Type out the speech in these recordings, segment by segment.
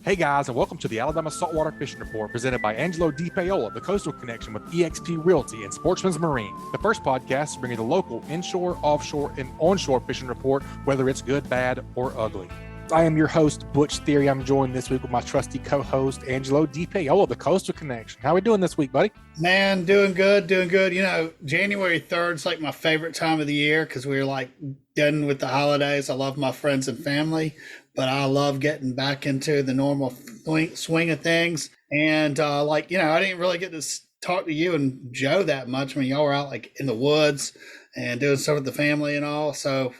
Hey guys, and welcome to the Alabama Saltwater Fishing Report presented by Angelo DePaola, the Coastal Connection with eXp Realty and Sportsman's Marine. The first podcast is bringing the local inshore, offshore, and onshore fishing report, whether it's good, bad, or ugly. I am your host, Butch Theory. I'm joined this week with my trusty co-host, Angelo DePaola, the Coastal Connection. How are we doing this week, buddy? Man, doing good. You know, January 3rd is like my favorite time of the year because we're like done with the holidays. I love my friends and family, but I love getting back into the normal swing of things. And I didn't really get to talk to you and Joe that much. I mean, y'all were out like in the woods and doing stuff with the family and all. So,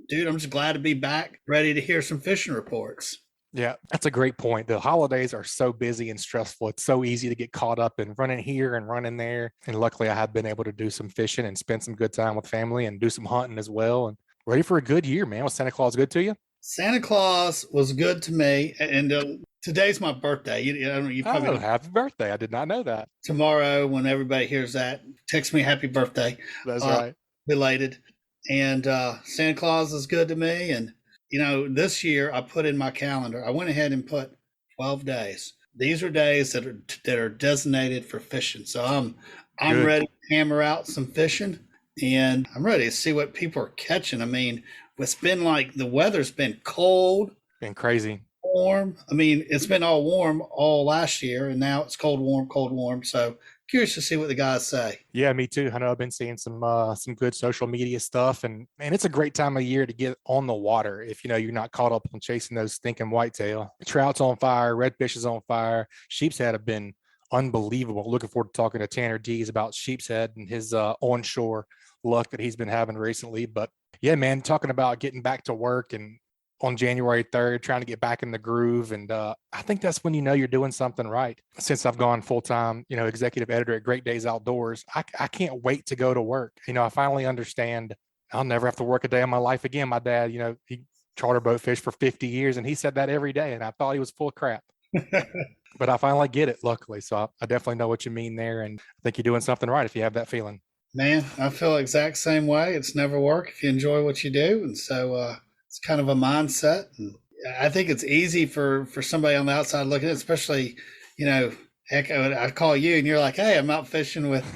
dude, I'm just glad to be back, ready to hear some fishing reports. Yeah, that's a great point. The holidays are so busy and stressful. It's so easy to get caught up in running here and running there. And luckily, I have been able to do some fishing and spend some good time with family and do some hunting as well. And ready for a good year, man. Was Santa Claus good to you? Santa Claus was good to me. And today's my birthday. You probably don't. Happy birthday. I did not know that. Tomorrow, when everybody hears that, text me happy birthday. That's right. Belated. And Santa Claus is good to me. And you know, this year I put in my calendar, I went ahead and put 12 days. These are days that are designated for fishing. So I'm ready to hammer out some fishing, and I'm ready to see what people are catching. I mean, it's been like the weather's been cold. Been crazy. Warm. I mean, it's been all warm all last year, and now it's cold, warm. So curious to see what the guys say. Yeah, me too. I know I've been seeing some good social media stuff, and it's a great time of year to get on the water if you know you're not caught up on chasing those stinking whitetail. Trout's on fire, redfish is on fire. Sheepshead have been unbelievable. Looking forward to talking to Tanner Deas about sheepshead and his onshore luck that he's been having recently. But yeah, man, talking about getting back to work and on January 3rd, trying to get back in the groove. And I think that's when you know you're doing something right. Since I've gone full-time, executive editor at Great Days Outdoors, I can't wait to go to work. I finally understand I'll never have to work a day in my life again. My dad, he charter boat fished for 50 years and he said that every day. And I thought he was full of crap. But I finally get it, luckily. So I definitely know what you mean there. And I think you're doing something right if you have that feeling. Man, I feel the exact same way. It's never work if you enjoy what you do. And so, it's kind of a mindset. And I think it's easy for somebody on the outside looking at it, especially, heck, I call you and you're like, hey, I'm out fishing with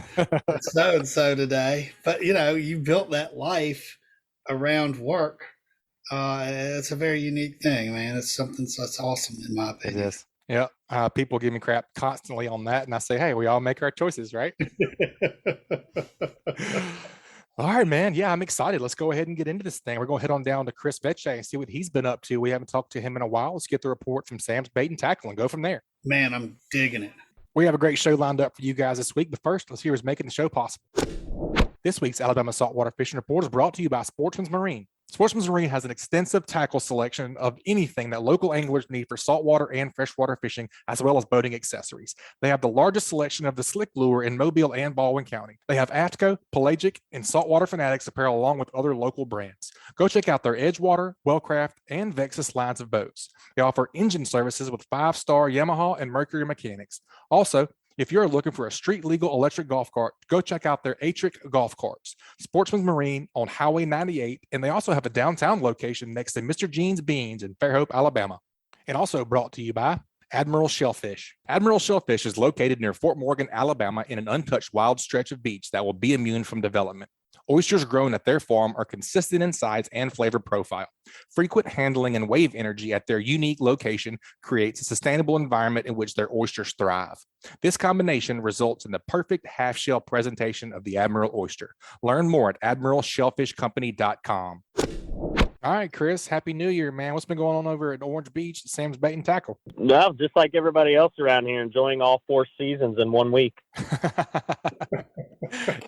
so-and-so today. But, you built that life around work. It's a very unique thing, man. It's something that's awesome in my opinion. It is. Yeah. People give me crap constantly on that. And I say, hey, we all make our choices, right? All right, man. Yeah, I'm excited. Let's go ahead and get into this thing. We're going to head on down to Chris Vecsey and see what he's been up to. We haven't talked to him in a while. Let's get the report from Sam's Bait and Tackle and go from there. Man, I'm digging it. We have a great show lined up for you guys this week. But first, let's hear who's making the show possible. This week's Alabama Saltwater Fishing Report is brought to you by Sportsman's Marine. Sportsman's Marine has an extensive tackle selection of anything that local anglers need for saltwater and freshwater fishing, as well as boating accessories. They have the largest selection of the slick lure in Mobile and Baldwin County. They have AFTCO, Pelagic, and Saltwater Fanatics apparel along with other local brands. Go check out their Edgewater, Wellcraft, and Vecsey lines of boats. They offer engine services with 5-star Yamaha and Mercury mechanics. Also, if you're looking for a street legal electric golf cart, go check out their Atric golf carts. Sportsman's Marine on Highway 98, and they also have a downtown location next to Mr. Jean's Beans in Fairhope, Alabama. And also brought to you by Admiral Shellfish. Admiral Shellfish is located near Fort Morgan, Alabama, in an untouched wild stretch of beach that will be immune from development. Oysters grown at their farm are consistent in size and flavor profile. Frequent handling and wave energy at their unique location creates a sustainable environment in which their oysters thrive. This combination results in the perfect half-shell presentation of the Admiral oyster. Learn more at admiralshellfishcompany.com. All right, Chris, Happy New Year, man. What's been going on over at Orange Beach, Sam's Bait and Tackle? No, just like everybody else around here, enjoying all 4 seasons in 1 week.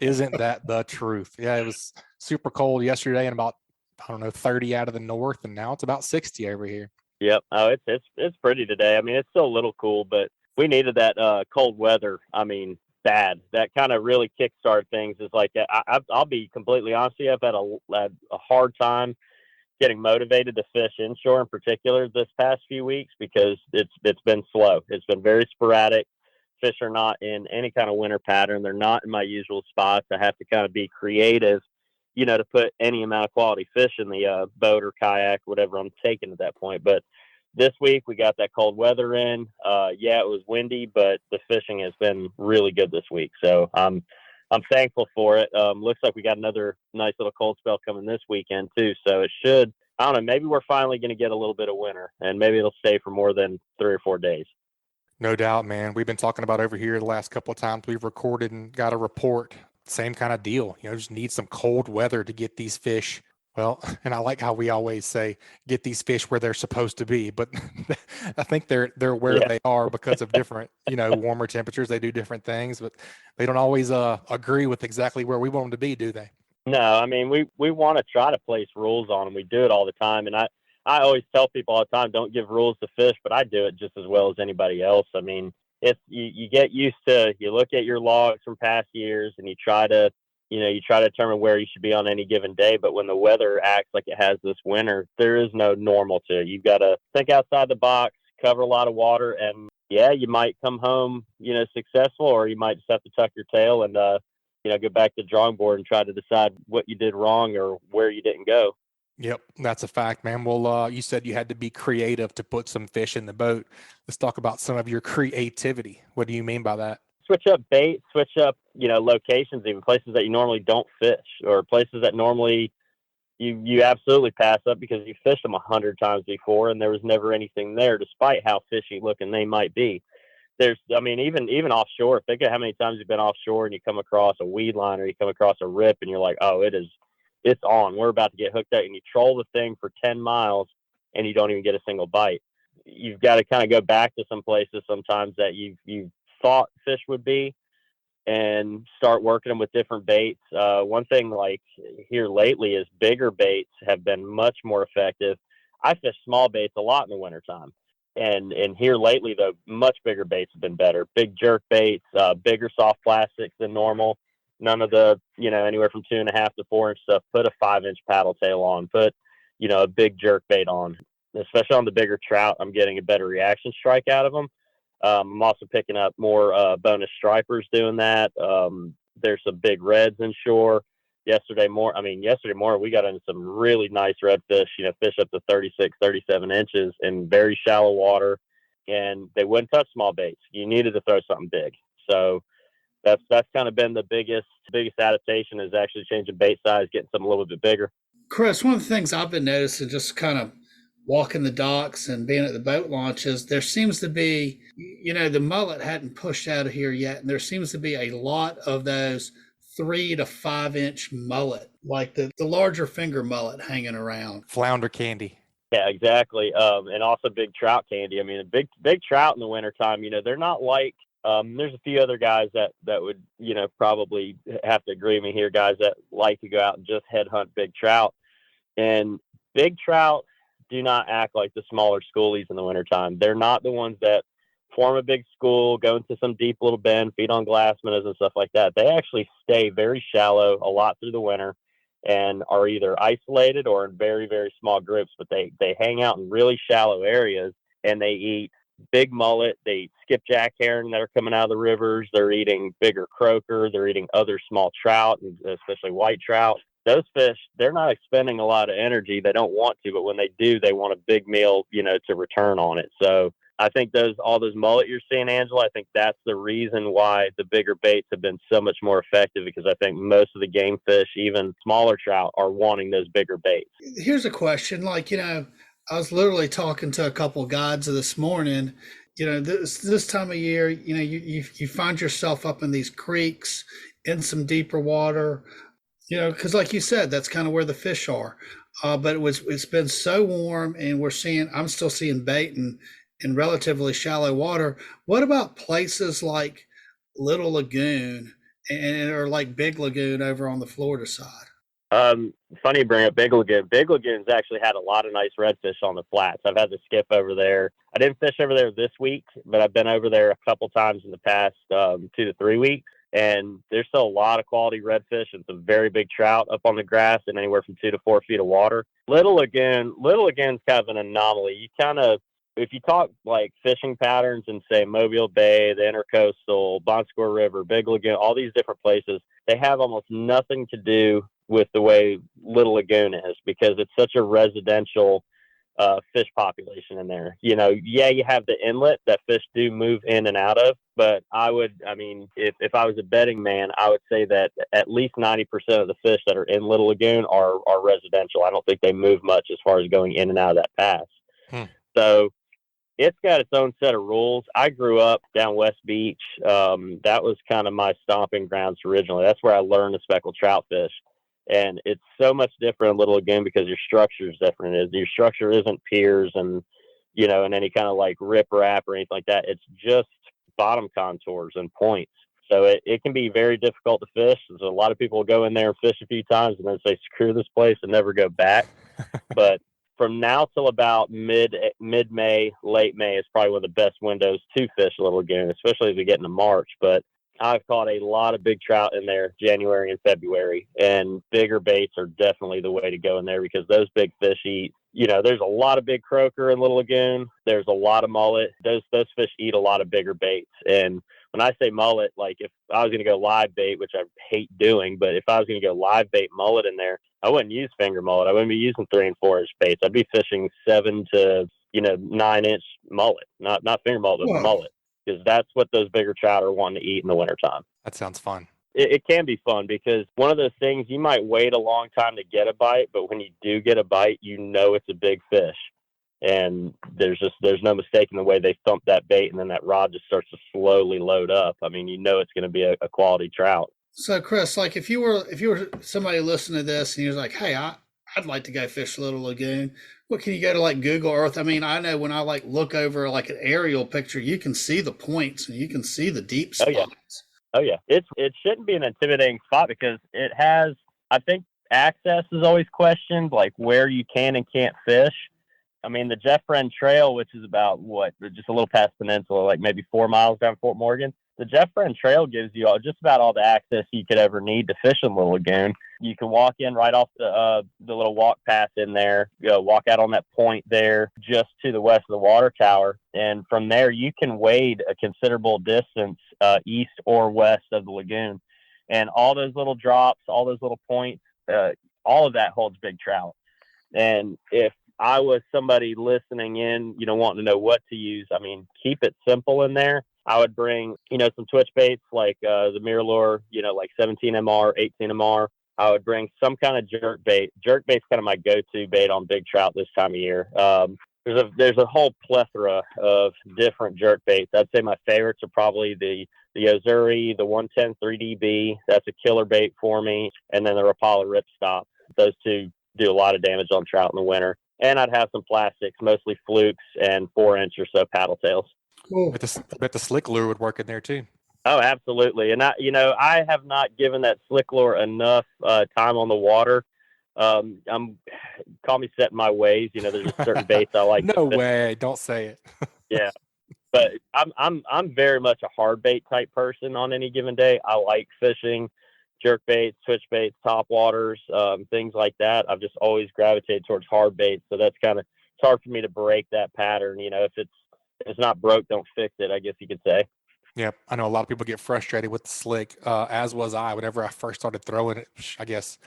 Isn't that the truth? Yeah, it was super cold yesterday and about, 30 out of the north, and now it's about 60 over here. Yep. Oh, it's pretty today. I mean, it's still a little cool, but we needed that cold weather. I mean, bad. That kind of really kickstart things. Is like I'll be completely honest with you. I've had a hard time getting motivated to fish inshore in particular this past few weeks because it's been slow. It's been very sporadic. Fish are not in any kind of winter pattern. They're not in my usual spots. I have to kind of be creative, to put any amount of quality fish in the boat or kayak, whatever I'm taking at that point. But this week we got that cold weather in. Yeah, it was windy, but the fishing has been really good this week. So I'm thankful for it. Looks like we got another nice little cold spell coming this weekend too. So it should, I don't know, maybe we're finally going to get a little bit of winter, and maybe it'll stay for more than 3 or 4 days. No doubt, man. We've been talking about over here the last couple of times we've recorded and got a report. Same kind of deal. Just need some cold weather to get these fish. Well, and I like how we always say, get these fish where they're supposed to be, but I think they're where they are because of different, warmer temperatures. They do different things, but they don't always agree with exactly where we want them to be, do they? No, I mean, we want to try to place rules on them. We do it all the time. And I always tell people all the time, don't give rules to fish, but I do it just as well as anybody else. I mean, if you get used to, you look at your logs from past years and you try to determine where you should be on any given day. But when the weather acts like it has this winter, there is no normal to it. You've got to think outside the box, cover a lot of water, and yeah, you might come home, successful, or you might just have to tuck your tail and, go back to the drawing board and try to decide what you did wrong or where you didn't go. Yep, that's a fact, man. Well, you said you had to be creative to put some fish in the boat. Let's talk about some of your creativity. What do you mean by that? Switch up bait, switch up, locations, even places that you normally don't fish, or places that normally you absolutely pass up because you fished them 100 times before and there was never anything there, despite how fishy looking they might be. Even offshore, think of how many times you've been offshore and you come across a weed line or you come across a rip and you're like, oh, it's on. We're about to get hooked up, and you troll the thing for 10 miles and you don't even get a single bite. You've got to kind of go back to some places sometimes that you've thought fish would be and start working them with different baits. One thing like here lately is bigger baits have been much more effective. I fish small baits a lot in the wintertime. And here lately, though, much bigger baits have been better. Big jerk baits, bigger soft plastics than normal. None of the, anywhere from 2.5 to 4 inch stuff. Put a 5-inch paddle tail on. Put, a big jerk bait on. Especially on the bigger trout, I'm getting a better reaction strike out of them. I'm also picking up more bonus stripers doing that. There's some big reds inshore. Yesterday morning, we got into some really nice redfish, fish up to 36, 37 inches in very shallow water, and they wouldn't touch small baits. You needed to throw something big. So that's kind of been the biggest adaptation, is actually changing bait size, getting something a little bit bigger. Chris, one of the things I've been noticing, just kind of walking the docks and being at the boat launches, there seems to be, the mullet hadn't pushed out of here yet, and there seems to be a lot of those 3 to 5 inch mullet, like the larger finger mullet hanging around. Flounder candy. Yeah, exactly. And also big trout candy. I mean, a big trout in the wintertime, they're not like, there's a few other guys that would, probably have to agree with me here, guys that like to go out and just headhunt big trout. And big trout do not act like the smaller schoolies in the wintertime. They're not the ones that form a big school, go into some deep little bend, feed on glass minnows and stuff like that. They actually stay very shallow a lot through the winter and are either isolated or in very, very small groups, but they hang out in really shallow areas, and they eat big mullet. They eat skipjack herring that are coming out of the rivers. They're eating bigger croaker. They're eating other small trout, especially white trout. Those fish, they're not expending a lot of energy. They don't want to, but when they do, they want a big meal, to return on it. So I think all those mullet you're seeing, Angelo, I think that's the reason why the bigger baits have been so much more effective, because I think most of the game fish, even smaller trout, are wanting those bigger baits. Here's a question. I was literally talking to a couple guides this morning. This time of year, you find yourself up in these creeks in some deeper water, because like you said, that's kind of where the fish are. But it's been so warm, and I'm still seeing bait in relatively shallow water. What about places like Little Lagoon or like Big Lagoon over on the Florida side? Funny you bring up Big Lagoon. Big Lagoon's actually had a lot of nice redfish on the flats. I've had to skip over there. I didn't fish over there this week, but I've been over there a couple times in the past 2 to 3 weeks. And there's still a lot of quality redfish and some very big trout up on the grass in anywhere from 2 to 4 feet of water. Little Lagoon's kind of an anomaly. If you talk like fishing patterns in, say, Mobile Bay, the Intercoastal, Bon Secours River, Big Lagoon, all these different places, they have almost nothing to do with the way Little Lagoon is, because it's such a residential fish population in there. You know, yeah, you have the inlet that fish do move in and out of, but if I was a betting man, I would say that at least 90% of the fish that are in Little Lagoon are residential. I don't think they move much as far as going in and out of that pass. So it's got its own set of rules. I grew up down West Beach. That was kind of my stomping grounds originally. That's where I learned to speckled trout fish. And it's so much different in Little Lagoon because your structure is different. Your structure isn't piers and, you know, and any kind of like rip wrap or anything like that. It's just bottom contours and points. So it can be very difficult to fish. So a lot of people go in there and fish a few times and then say, screw this place and never go back. But from now till about mid-May, late May is probably one of the best windows to fish Little Lagoon, especially as we get into March. But I've caught a lot of big trout in there January and February, and bigger baits are definitely the way to go in there because those big fish eat. You know, there's a lot of big croaker in Little Lagoon. There's a lot of mullet. Those fish eat a lot of bigger baits. And when I say mullet, like if I was going to go live bait, which I hate doing, but if I was going to go live bait mullet in there, I wouldn't use finger mullet. I wouldn't be using 3 and 4 inch baits. I'd be fishing 7 to 9 inch mullet, not finger mullet, but mullet. Because that's what those bigger trout are wanting to eat in the wintertime. That sounds fun. It can be fun because one of those things, you might wait a long time to get a bite, but when you do get a bite, you know it's a big fish. And there's no mistaking the way they thump that bait, and then that rod just starts to slowly load up. I mean, you know it's going to be a quality trout. So, Chris, like if you were somebody listening to this and you're like, hey, I'd like to go fish Little Lagoon. What can you go to like Google Earth? I mean, I know when I like look over like an aerial picture, you can see the points and you can see the deep spots. Oh yeah. It shouldn't be an intimidating spot because it has, I think access is always questioned, like where you can and can't fish. I mean, the Jeff Friend Trail, which is about just a little past Peninsula, like maybe 4 miles down Fort Morgan. The Jeff Friend Trail gives you just about all the access you could ever need to fish in Little Lagoon. You can walk in right off the little walk path in there, walk out on that point there just to the west of the water tower. And from there, you can wade a considerable distance east or west of the lagoon. And all those little drops, all those little points, all of that holds big trout. And if I was somebody listening in, wanting to know what to use, I mean, keep it simple in there. I would bring, some twitch baits like the mirror lure, like 17 MR, 18 MR. I would bring some kind of jerk bait. Jerk bait's kind of my go-to bait on big trout this time of year. There's a whole plethora of different jerk baits. I'd say my favorites are probably the Ozuri, the 110 3DB. That's a killer bait for me. And then the Rapala Ripstop. Those two do a lot of damage on trout in the winter. And I'd have some plastics, mostly flukes and 4-inch or so paddle tails. Cool. I bet the slick lure would work in there too. Oh, absolutely. And I have not given that slick lure enough time on the water. Call me set in my ways. There's just certain baits I like. No way. Don't say it. Yeah. But I'm very much a hard bait type person on any given day. I like fishing, jerk baits, twitch baits, top waters, things like that. I've just always gravitated towards hard baits. So that's it's hard for me to break that pattern. If it's not broke, don't fix it, I guess you could say. Yeah, I know a lot of people get frustrated with the slick, as was I whenever I first started throwing it, I guess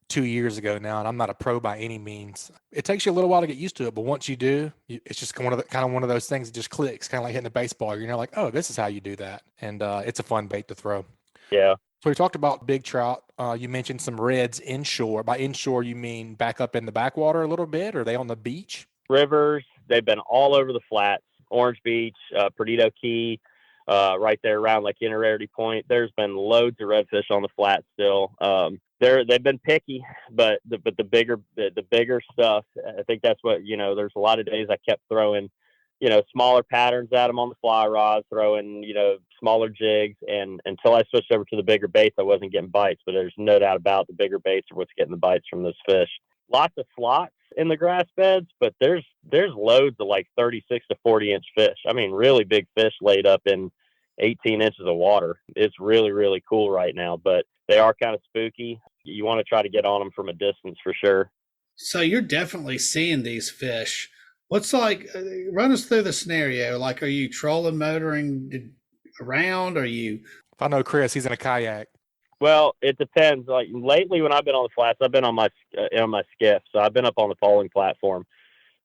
2 years ago now, and I'm not a pro by any means. It takes you a little while to get used to it, but once you do, it's just one of those things that just clicks, kind of like hitting a baseball. You're like, oh, this is how you do that, and it's a fun bait to throw. Yeah. So we talked about big trout. You mentioned some reds inshore. By inshore, you mean back up in the backwater a little bit, or are they on the beach? Rivers, they've been all over the flats. Orange Beach, Perdido Key, right there around like Inner Point. There's been loads of redfish on the flat still. They've been picky, but the bigger stuff, I think that's what, there's a lot of days I kept throwing, smaller patterns at them on the fly rods, throwing, smaller jigs. And until I switched over to the bigger baits, I wasn't getting bites, but there's no doubt about the bigger baits are what's getting the bites from those fish. Lots of slots in the grass beds, but there's loads of like 36 to 40 inch fish. I mean, really big fish laid up in 18 inches of water. It's really, really cool right now, but they are kind of spooky. You want to try to get on them from a distance for sure. So you're definitely seeing these fish. What's like, run us through the scenario. Like, are you trolling, motoring around? Are you? If I know Chris, he's in a kayak. Well, it depends. Like lately when I've been on the flats, I've been on my skiff. So I've been up on the polling platform.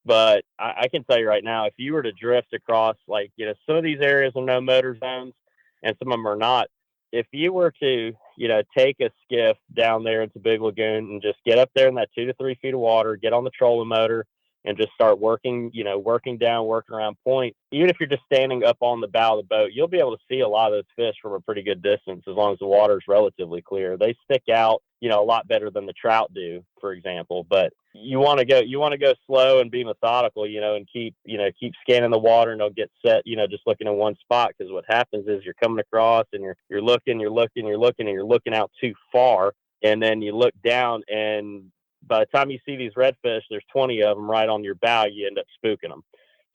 But I can tell you right now, if you were to drift across, like, some of these areas are no motor zones and some of them are not. If you were to, take a skiff down there into Big Lagoon and just get up there in that 2 to 3 feet of water, get on the trolling motor and just start working, working down, working around point, even if you're just standing up on the bow of the boat, you'll be able to see a lot of those fish from a pretty good distance as long as the water is relatively clear. They stick out, a lot better than the trout do, for example. But you want to go slow and be methodical, and keep scanning the water, and don't get set, just looking in one spot. Because what happens is you're coming across and you're looking, and you're looking out too far, and then you look down, and by the time you see these redfish, there's 20 of them right on your bow. You end up spooking them.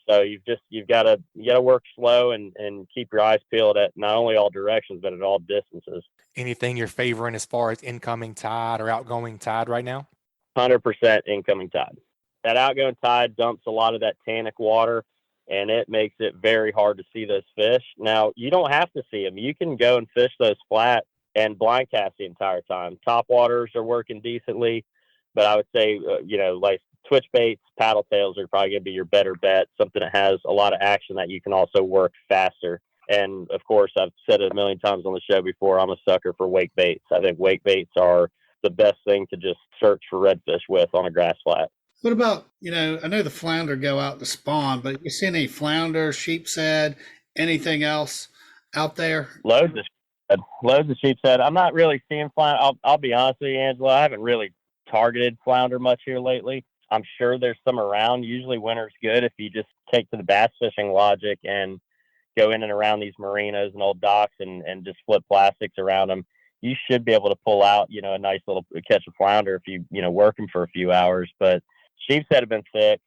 So you've got to work slow and keep your eyes peeled at not only all directions, but at all distances. Anything you're favoring as far as incoming tide or outgoing tide right now? 100% incoming tide. That outgoing tide dumps a lot of that tannic water, and it makes it very hard to see those fish. Now, you don't have to see them. You can go and fish those flat and blind cast the entire time. Top waters are working decently, but I would say, like twitch baits, paddle tails are probably going to be your better bet, something that has a lot of action that you can also work faster. And, of course, I've said it a million times on the show before, I'm a sucker for wake baits. I think wake baits are the best thing to just search for redfish with on a grass flat. What about, I know the flounder go out to spawn, but you see any flounder, sheepshead, anything else out there? Loads of sheepshead. I'm not really seeing flounder. I'll be honest with you, Angelo, I haven't really targeted flounder much here lately. I'm sure there's some around. Usually winter's good if you just take to the bass fishing logic and go in and around these marinas and old docks and just flip plastics around them. You should be able to pull out, a nice little catch of flounder if you, work them for a few hours. But sheepshead have been thick,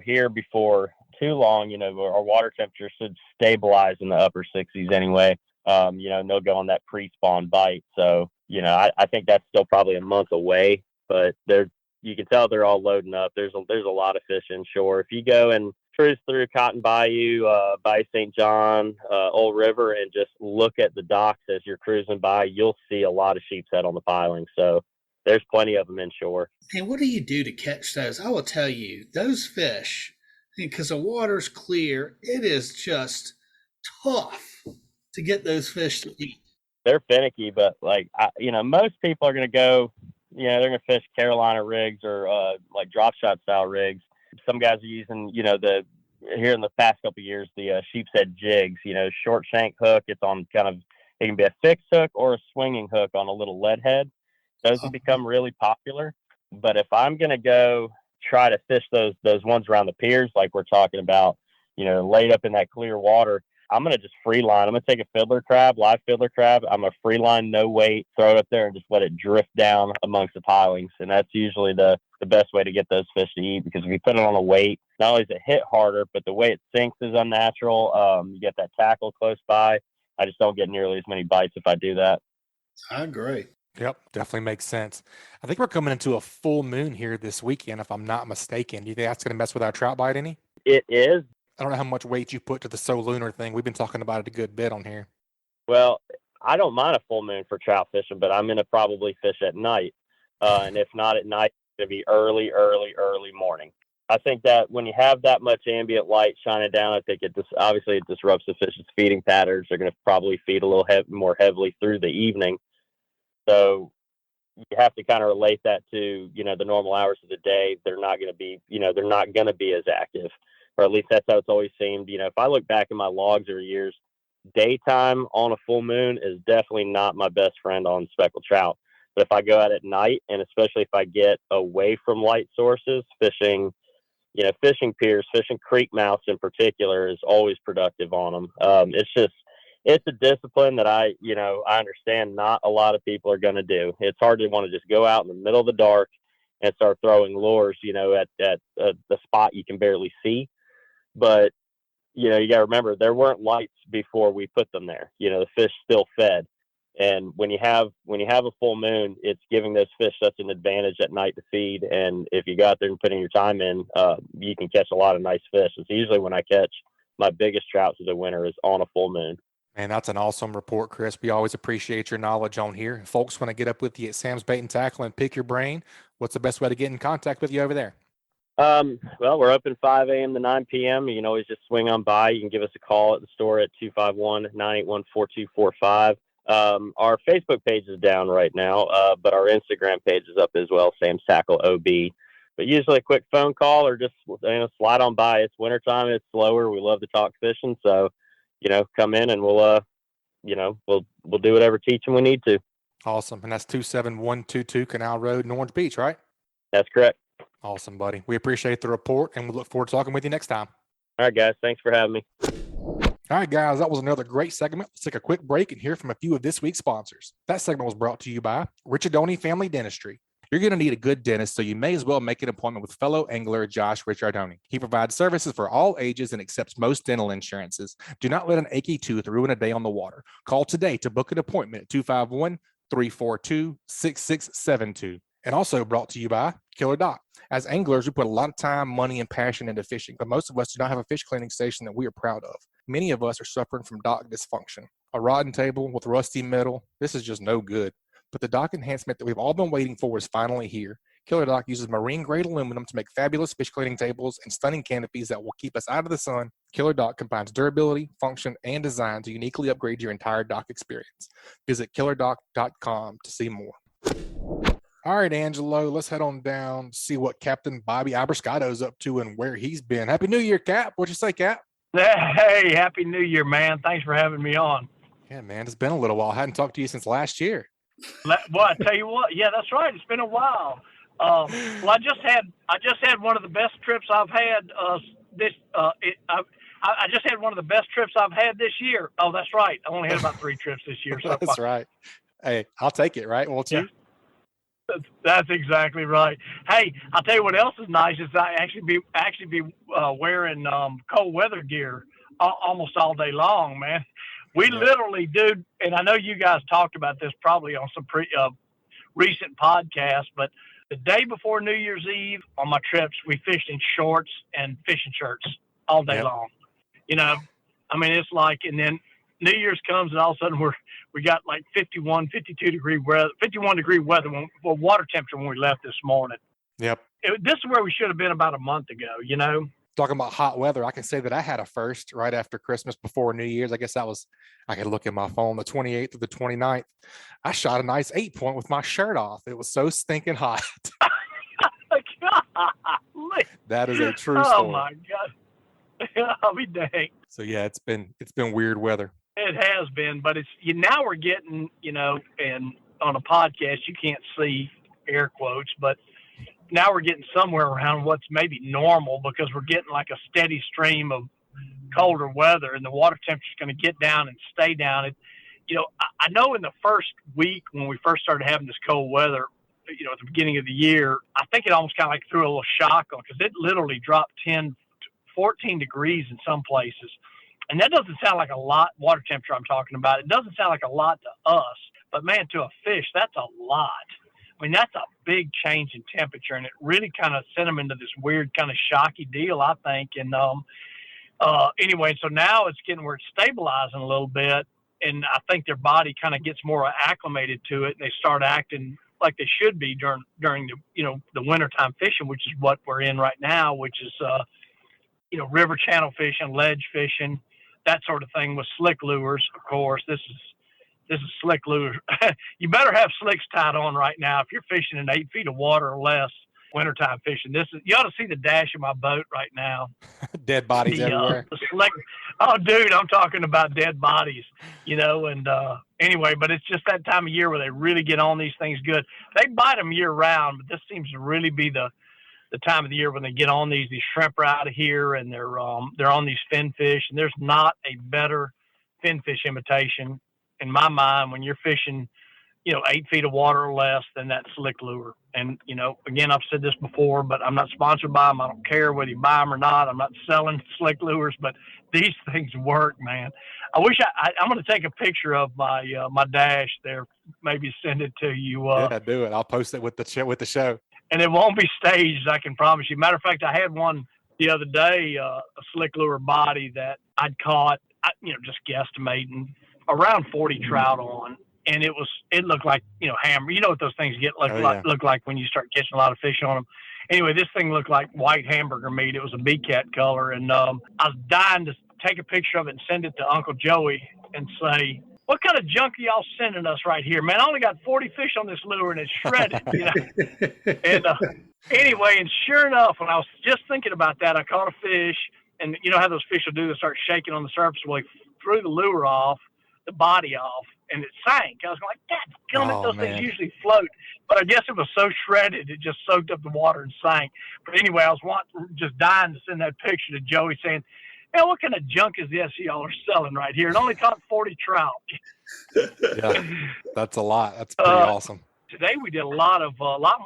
here before too long. Our water temperature should stabilize in the upper 60s anyway. And they'll go on that pre-spawn bite. So, I think that's still probably a month away, but you can tell they're all loading up. There's a lot of fish inshore. If you go and cruise through Cotton Bayou, by St. John, Old River, and just look at the docks as you're cruising by, you'll see a lot of sheepshead on the piling. So there's plenty of them inshore. And what do you do to catch those? I will tell you, those fish, because the water's clear, it is just tough to get those fish to eat. They're finicky, but most people are going to go, they're going to fish Carolina rigs or like drop shot style rigs. Some guys are using, here in the past couple of years, the sheepshead jigs, short shank hook. It's on it can be a fixed hook or a swinging hook on a little lead head. Those have become really popular. But if I'm going to go try to fish those ones around the piers, like we're talking about, laid up in that clear water, I'm going to just free line. I'm going to take a fiddler crab, live fiddler crab. I'm going to free line, no weight, throw it up there and just let it drift down amongst the pilings. And that's usually the best way to get those fish to eat, because if you put it on a weight, not only does it hit harder, but the way it sinks is unnatural. You get that tackle close by. I just don't get nearly as many bites if I do that. I agree. Yep, definitely makes sense. I think we're coming into a full moon here this weekend, if I'm not mistaken. Do you think that's going to mess with our trout bite any? It is. I don't know how much weight you put to the So Lunar thing. We've been talking about it a good bit on here. Well, I don't mind a full moon for trout fishing, but I'm going to probably fish at night. And if not at night, it's going to be early morning. I think that when you have that much ambient light shining down, I think it disrupts the fish's feeding patterns. They're going to probably feed a little more heavily through the evening. So you have to kind of relate that to, the normal hours of the day. They're not going to be as active, or at least that's how it's always seemed. If I look back in my logs over years, daytime on a full moon is definitely not my best friend on speckled trout. But if I go out at night, and especially if I get away from light sources, fishing piers, fishing creek mouths in particular, is always productive on them. It's a discipline that I understand not a lot of people are going to do. It's hard to want to just go out in the middle of the dark and start throwing lures, at the spot you can barely see. But, you got to remember, there weren't lights before we put them there. The fish still fed. And when you have a full moon, it's giving those fish such an advantage at night to feed. And if you go out there and put in your time in, you can catch a lot of nice fish. It's usually when I catch my biggest trouts of the winter is on a full moon. Man, that's an awesome report, Chris. We always appreciate your knowledge on here. If folks want to get up with you at Sam's Bait and Tackle and pick your brain, what's the best way to get in contact with you over there? Well, we're open 5 a.m. to 9 p.m. You can always just swing on by. You can give us a call at the store at 251-981-4245. Our Facebook page is down right now, but our Instagram page is up as well. Sam's Tackle OB. But usually a quick phone call or just slide on by. It's wintertime. It's slower. We love to talk fishing. So, come in and we'll do whatever teaching we need to. Awesome. And that's 27122 Canal Road in Orange Beach, right? That's correct. Awesome, buddy. We appreciate the report, and we look forward to talking with you next time. All right, guys. Thanks for having me. All right, guys, that was another great segment. Let's take a quick break and hear from a few of this week's sponsors. That segment was brought to you by Dhoni Family Dentistry. You're going to need a good dentist, so you may as well make an appointment with fellow angler Josh Ricciardoni. He provides services for all ages and accepts most dental insurances. Do not let an achy tooth ruin a day on the water. Call today to book an appointment at 251-342-6672. And also brought to you by KillerDock. As anglers, we put a lot of time, money, and passion into fishing, but most of us do not have a fish cleaning station that we are proud of. Many of us are suffering from dock dysfunction. A rotten table with rusty metal, this is just no good. But the dock enhancement that we've all been waiting for is finally here. KillerDock uses marine-grade aluminum to make fabulous fish cleaning tables and stunning canopies that will keep us out of the sun. KillerDock combines durability, function, and design to uniquely upgrade your entire dock experience. Visit KillerDock.com to see more. All right, Angelo, let's head on down, see what Captain Bobby Abruscato is up to and where he's been. Happy New Year, Cap. What'd you say, Cap? Hey, Happy New Year, man. Thanks for having me on. Yeah, man, it's been a little while. I hadn't talked to you since last year. Well, I tell you what. Yeah, that's right. It's been a while. Well, I just had one of the best trips I've had I just had one of the best trips I've had this year. Oh, that's right. I only had about 3 trips this year. So That's right. Hey, I'll take it, right? Won't you? Yeah. That's exactly right. Hey, I'll tell you what else is nice is I actually be wearing cold weather gear almost all day long, man. We literally, dude, and I know you guys talked about this probably on some recent podcasts, but the day before New Year's Eve on my trips, we fished in shorts and fishing shirts all day long. It's like, and then New Year's comes and all of a sudden we got like 51 degree weather water temperature when we left this morning. Yep. This is where we should have been about a month ago, Talking about hot weather, I can say that I had a first right after Christmas before New Year's. I guess I could look at my phone, the 28th or the 29th. I shot a nice 8-point with my shirt off. It was so stinking hot. That is a true story. Oh my God. I'll be dang. So yeah, it's been weird weather. It has been, but now we're getting, and on a podcast, you can't see air quotes, but now we're getting somewhere around what's maybe normal because we're getting like a steady stream of colder weather and the water temperature is going to get down and stay down. I know in the first week when we first started having this cold weather, at the beginning of the year, I think it almost kind of like threw a little shock on because it literally dropped 10, 14 degrees in some places. And that doesn't sound like a lot, water temperature I'm talking about. It doesn't sound like a lot to us, but man, to a fish, that's a lot. I mean, that's a big change in temperature, and it really kind of sent them into this weird kind of shocky deal, I think. And anyway, so now it's getting where it's stabilizing a little bit, and I think their body kind of gets more acclimated to it, and they start acting like they should be during the wintertime fishing, which is what we're in right now, which is river channel fishing, ledge fishing, that sort of thing with slick lures. Of course, this is slick lures. You better have slicks tied on right now if you're fishing in 8 feet of water or less. Wintertime fishing. You ought to see the dash of my boat right now. Dead bodies everywhere. The slick. Oh, dude, I'm talking about dead bodies. And anyway, but it's just that time of year where they really get on these things good. They bite them year round, but this seems to really be the time of the year when they get on these shrimp are out of here and they're on these finfish, and there's not a better finfish imitation in my mind when you're fishing 8 feet of water or less than that slick lure. And again, I've said this before, but I'm not sponsored by them. I don't care whether you buy them or not. I'm not selling slick lures, but these things work, man. I wish I'm going to take a picture of my dash there, maybe send it to you. Yeah, do it. I'll post it with the show. And it won't be staged, I can promise you. Matter of fact, I had one the other day, a slick lure body that I'd caught, just guesstimating, around 40 trout on. And it looked like, hammer. You know what those things look like when you start catching a lot of fish on them. anyway, this thing looked like white hamburger meat. It was a B-cat color. And I was dying to take a picture of it and send it to Uncle Joey and say, what kind of junk are y'all sending us right here, man? I only got 40 fish on this lure and it's shredded, you know. And anyway, and sure enough, when I was just thinking about that, I caught a fish, and you know how those fish will do? They start shaking on the surface. Well, he threw the lure off, the body off, and it sank. I was like, God damn it, those things usually float. But I guess it was so shredded, it just soaked up the water and sank. But anyway, I was just dying to send that picture to Joey saying, man, what kind of junk is this y'all are selling right here? It only caught 40 trout. Yeah, that's a lot. That's pretty awesome. Today we did a lot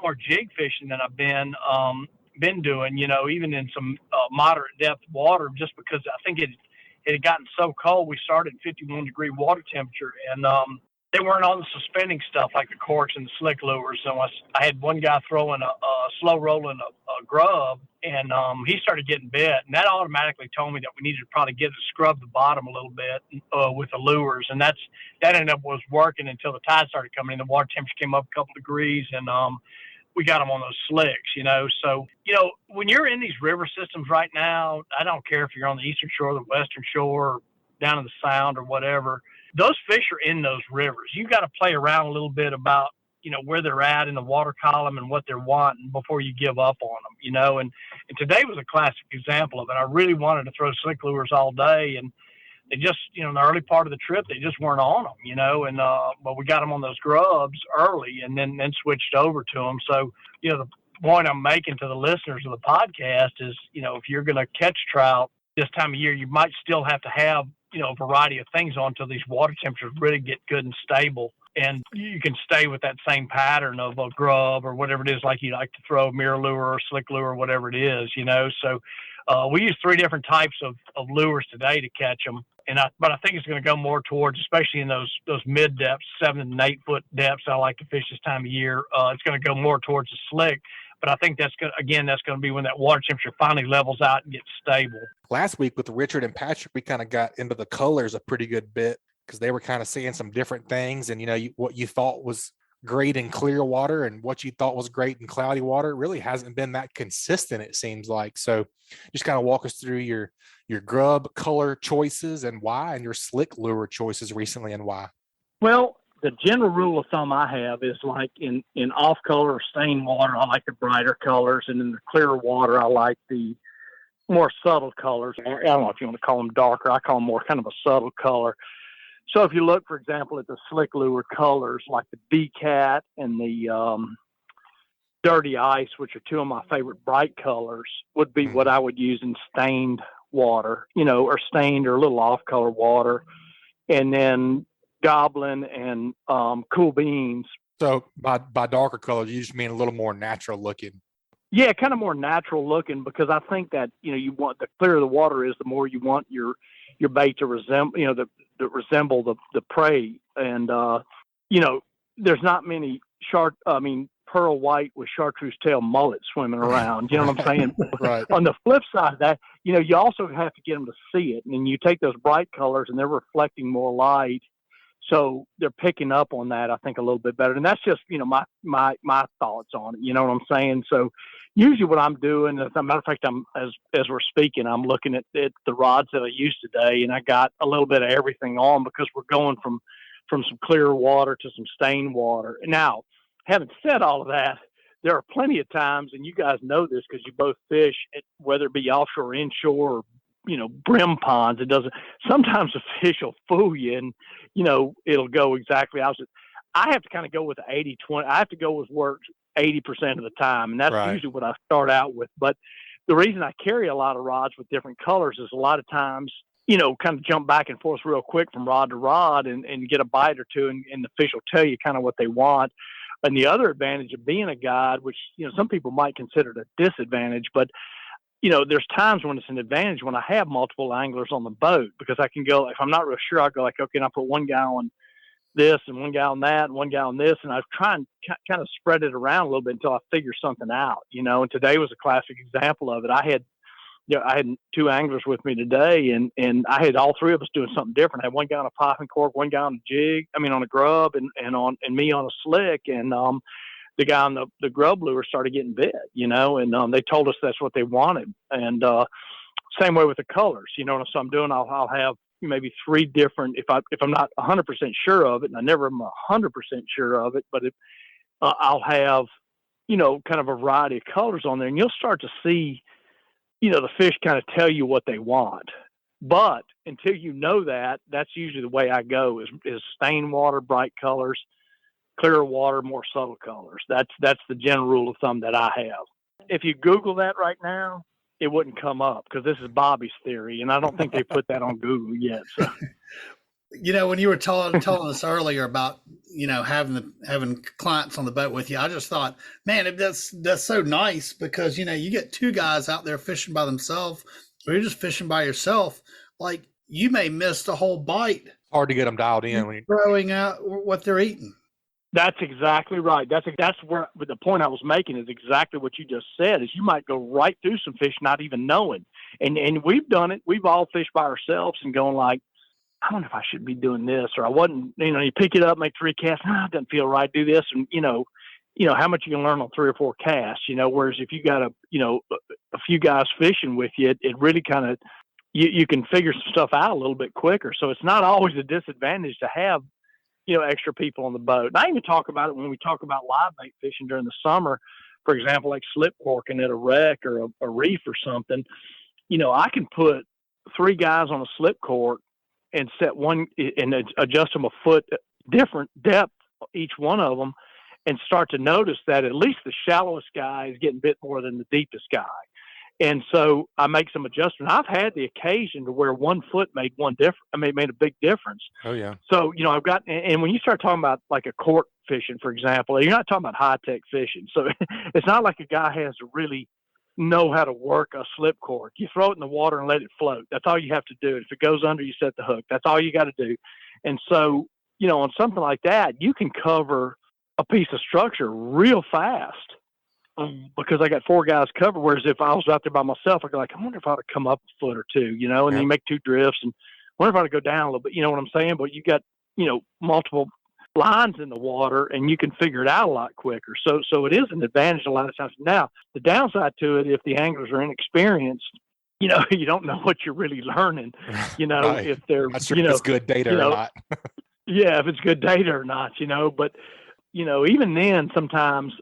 more jig fishing than I've been doing, you know, even in some moderate depth water, just because I think it had gotten so cold. We started at 51-degree water temperature, and they weren't on the suspending stuff like the corks and the slick lures. So I had one guy throwing a slow rolling a grub, and he started getting bit, and that automatically told me that we needed to probably scrub the bottom a little bit with the lures, and that ended up was working until the tide started coming in. The water temperature came up a couple degrees, and we got them on those slicks, you know. So, you know, when you're in these river systems right now, I don't care if you're on the eastern shore, the western shore, or down in the sound or whatever, those fish are in those rivers. You got to play around a little bit about, you know, where they're at in the water column and what they're wanting before you give up on them, you know. And today was a classic example of it. I really wanted to throw slick lures all day, and they just, you know, in the early part of the trip, they just weren't on them, you know. And but we got them on those grubs early, and then switched over to them. So, you know, the point I'm making to the listeners of the podcast is, you know, if you're going to catch trout this time of year, you might still have to have, you know, a variety of things on until these water temperatures really get good and stable. And you can stay with that same pattern of a grub or whatever it is, like you like to throw, mirror lure or slick lure or whatever it is, you know. So we use 3 different types of lures today to catch them. But I think it's going to go more towards, especially in those mid depths, 7 and 8 foot depths I like to fish this time of year. It's going to go more towards the slick. But I think that's going to be when that water temperature finally levels out and gets stable. Last week with Richard and Patrick, we kind of got into the colors a pretty good bit because they were kind of seeing some different things. And, you know, what you thought was great in clear water and what you thought was great in cloudy water really hasn't been that consistent, it seems like. So just kind of walk us through your grub color choices and why, and your slick lure choices recently and why. Well, the general rule of thumb I have is like in off color or stained water, I like the brighter colors, and in the clearer water, I like the more subtle colors. I don't know if you want to call them darker. I call them more kind of a subtle color. So if you look, for example, at the slick lure colors, like the B-Cat and the Dirty Ice, which are 2 of my favorite bright colors, would be what I would use in stained water, you know, or stained or a little off color water. And then Goblin and Cool Beans. So by darker colors, you just mean a little more natural looking. Yeah, kind of more natural looking, because I think that, you know, you want, the clearer the water is, the more you want your bait to resemble, you know, resemble the prey. And you know, there's not many pearl white with chartreuse tail mullet swimming around. You know what I'm saying? Right. On the flip side of that, you know, you also have to get them to see it, and you take those bright colors and they're reflecting more light. So they're picking up on that, I think, a little bit better. And that's just, you know, my thoughts on it. You know what I'm saying? So usually what I'm doing, as a matter of fact, as we're speaking, I'm looking at the rods that I used today, and I got a little bit of everything on, because we're going from some clear water to some stained water. Now, having said all of that, there are plenty of times, and you guys know this because you both fish, whether it be offshore or inshore, or, you know, brim ponds. Sometimes the fish will fool you, and, you know, it'll go exactly opposite. I have to kind of go with the 80-20. I have to go with work 80% of the time, and that's usually what I start out with. But the reason I carry a lot of rods with different colors is a lot of times, you know, kind of jump back and forth real quick from rod to rod and get a bite or two, and the fish will tell you kind of what they want. And the other advantage of being a guide, which, you know, some people might consider it a disadvantage, but, you know, there's times when it's an advantage when I have multiple anglers on the boat, because I can go, if I'm not real sure, I'll go like, okay, and I put one guy on this and one guy on that and one guy on this, and I try and kind of spread it around a little bit until I figure something out, you know. And today was a classic example of it. I had 2 anglers with me today, and I had all 3 of us doing something different. I had one guy on a popping cork, one guy on a jig, on a grub, and me on a slick. And the guy on the grub lure started getting bit, and they told us that's what they wanted. And same way with the colors, so I'm doing, I'll have maybe 3 different, if I'm not 100% sure of it, and I never am 100% sure of it, but I'll have, kind of a variety of colors on there, and you'll start to see, the fish kind of tell you what they want. But until you know that, that's usually the way I go is stained water, bright colors, clear water, more subtle colors. That's the general rule of thumb that I have. If you Google that right now, it wouldn't come up because this is Bobby's theory, and I don't think they put that on Google yet. So. When you were telling us earlier about, having clients on the boat with you, I just thought, man, that's so nice because, you get 2 guys out there fishing by themselves or you're just fishing by yourself. Like you may miss the whole bite. Hard to get them dialed in when you're throwing out what they're eating. That's exactly right. That's where the point I was making is exactly what you just said. Is you might go right through some fish not even knowing, and we've done it. We've all fished by ourselves and going like, I wonder if I should be doing this, or I wasn't. You pick it up, make 3 casts. It doesn't feel right. Do this, and how much you can learn on 3 or 4 casts. Whereas if you got a few guys fishing with you, it really kind of you can figure some stuff out a little bit quicker. So it's not always a disadvantage to have extra people on the boat. And I even talk about it when we talk about live bait fishing during the summer, for example, like slip corking at a wreck or a reef or something. I can put 3 guys on a slip cork and set one and adjust them a foot different depth, each one of them, and start to notice that at least the shallowest guy is getting bit more than the deepest guy. And so I make some adjustments. I've had the occasion to where 1 foot made made a big difference. Oh yeah. So, I've got, and when you start talking about like a cork fishing, for example, you're not talking about high tech fishing. So it's not like a guy has to really know how to work a slip cork. You throw it in the water and let it float. That's all you have to do. If it goes under, you set the hook. That's all you got to do. And so, on something like that, you can cover a piece of structure real fast. Because I got 4 guys covered, whereas if I was out there by myself, I'd go like, I wonder if I ought to come up a foot or 2, and then you make 2 drifts, and I wonder if I ought to go down a little bit, you know what I'm saying? But you got, multiple lines in the water, and you can figure it out a lot quicker. So it is an advantage a lot of times. Now, the downside to it, if the anglers are inexperienced, you don't know what you're really learning, Right. if they're, Not sure if it's good data or not. Yeah, if it's good data or not, but even then, sometimes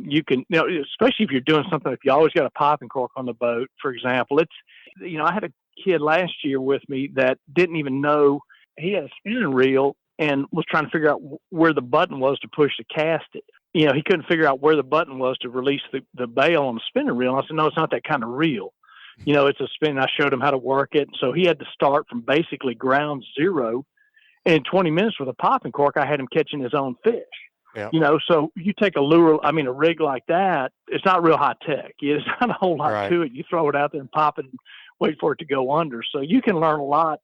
you can, especially if you're doing something, if you always got a popping cork on the boat, for example, I had a kid last year with me that didn't even know he had a spinning reel and was trying to figure out where the button was to push to cast it. He couldn't figure out where the button was to release the bail on the spinning reel. And I said, no, it's not that kind of reel. It's a spin. I showed him how to work it. So he had to start from basically ground zero. And in 20 minutes with a popping cork, I had him catching his own fish. Yeah. So you take a rig like that, it's not real high tech. It's not a whole lot to it. You throw it out there and pop it and wait for it to go under. So you can learn a lot,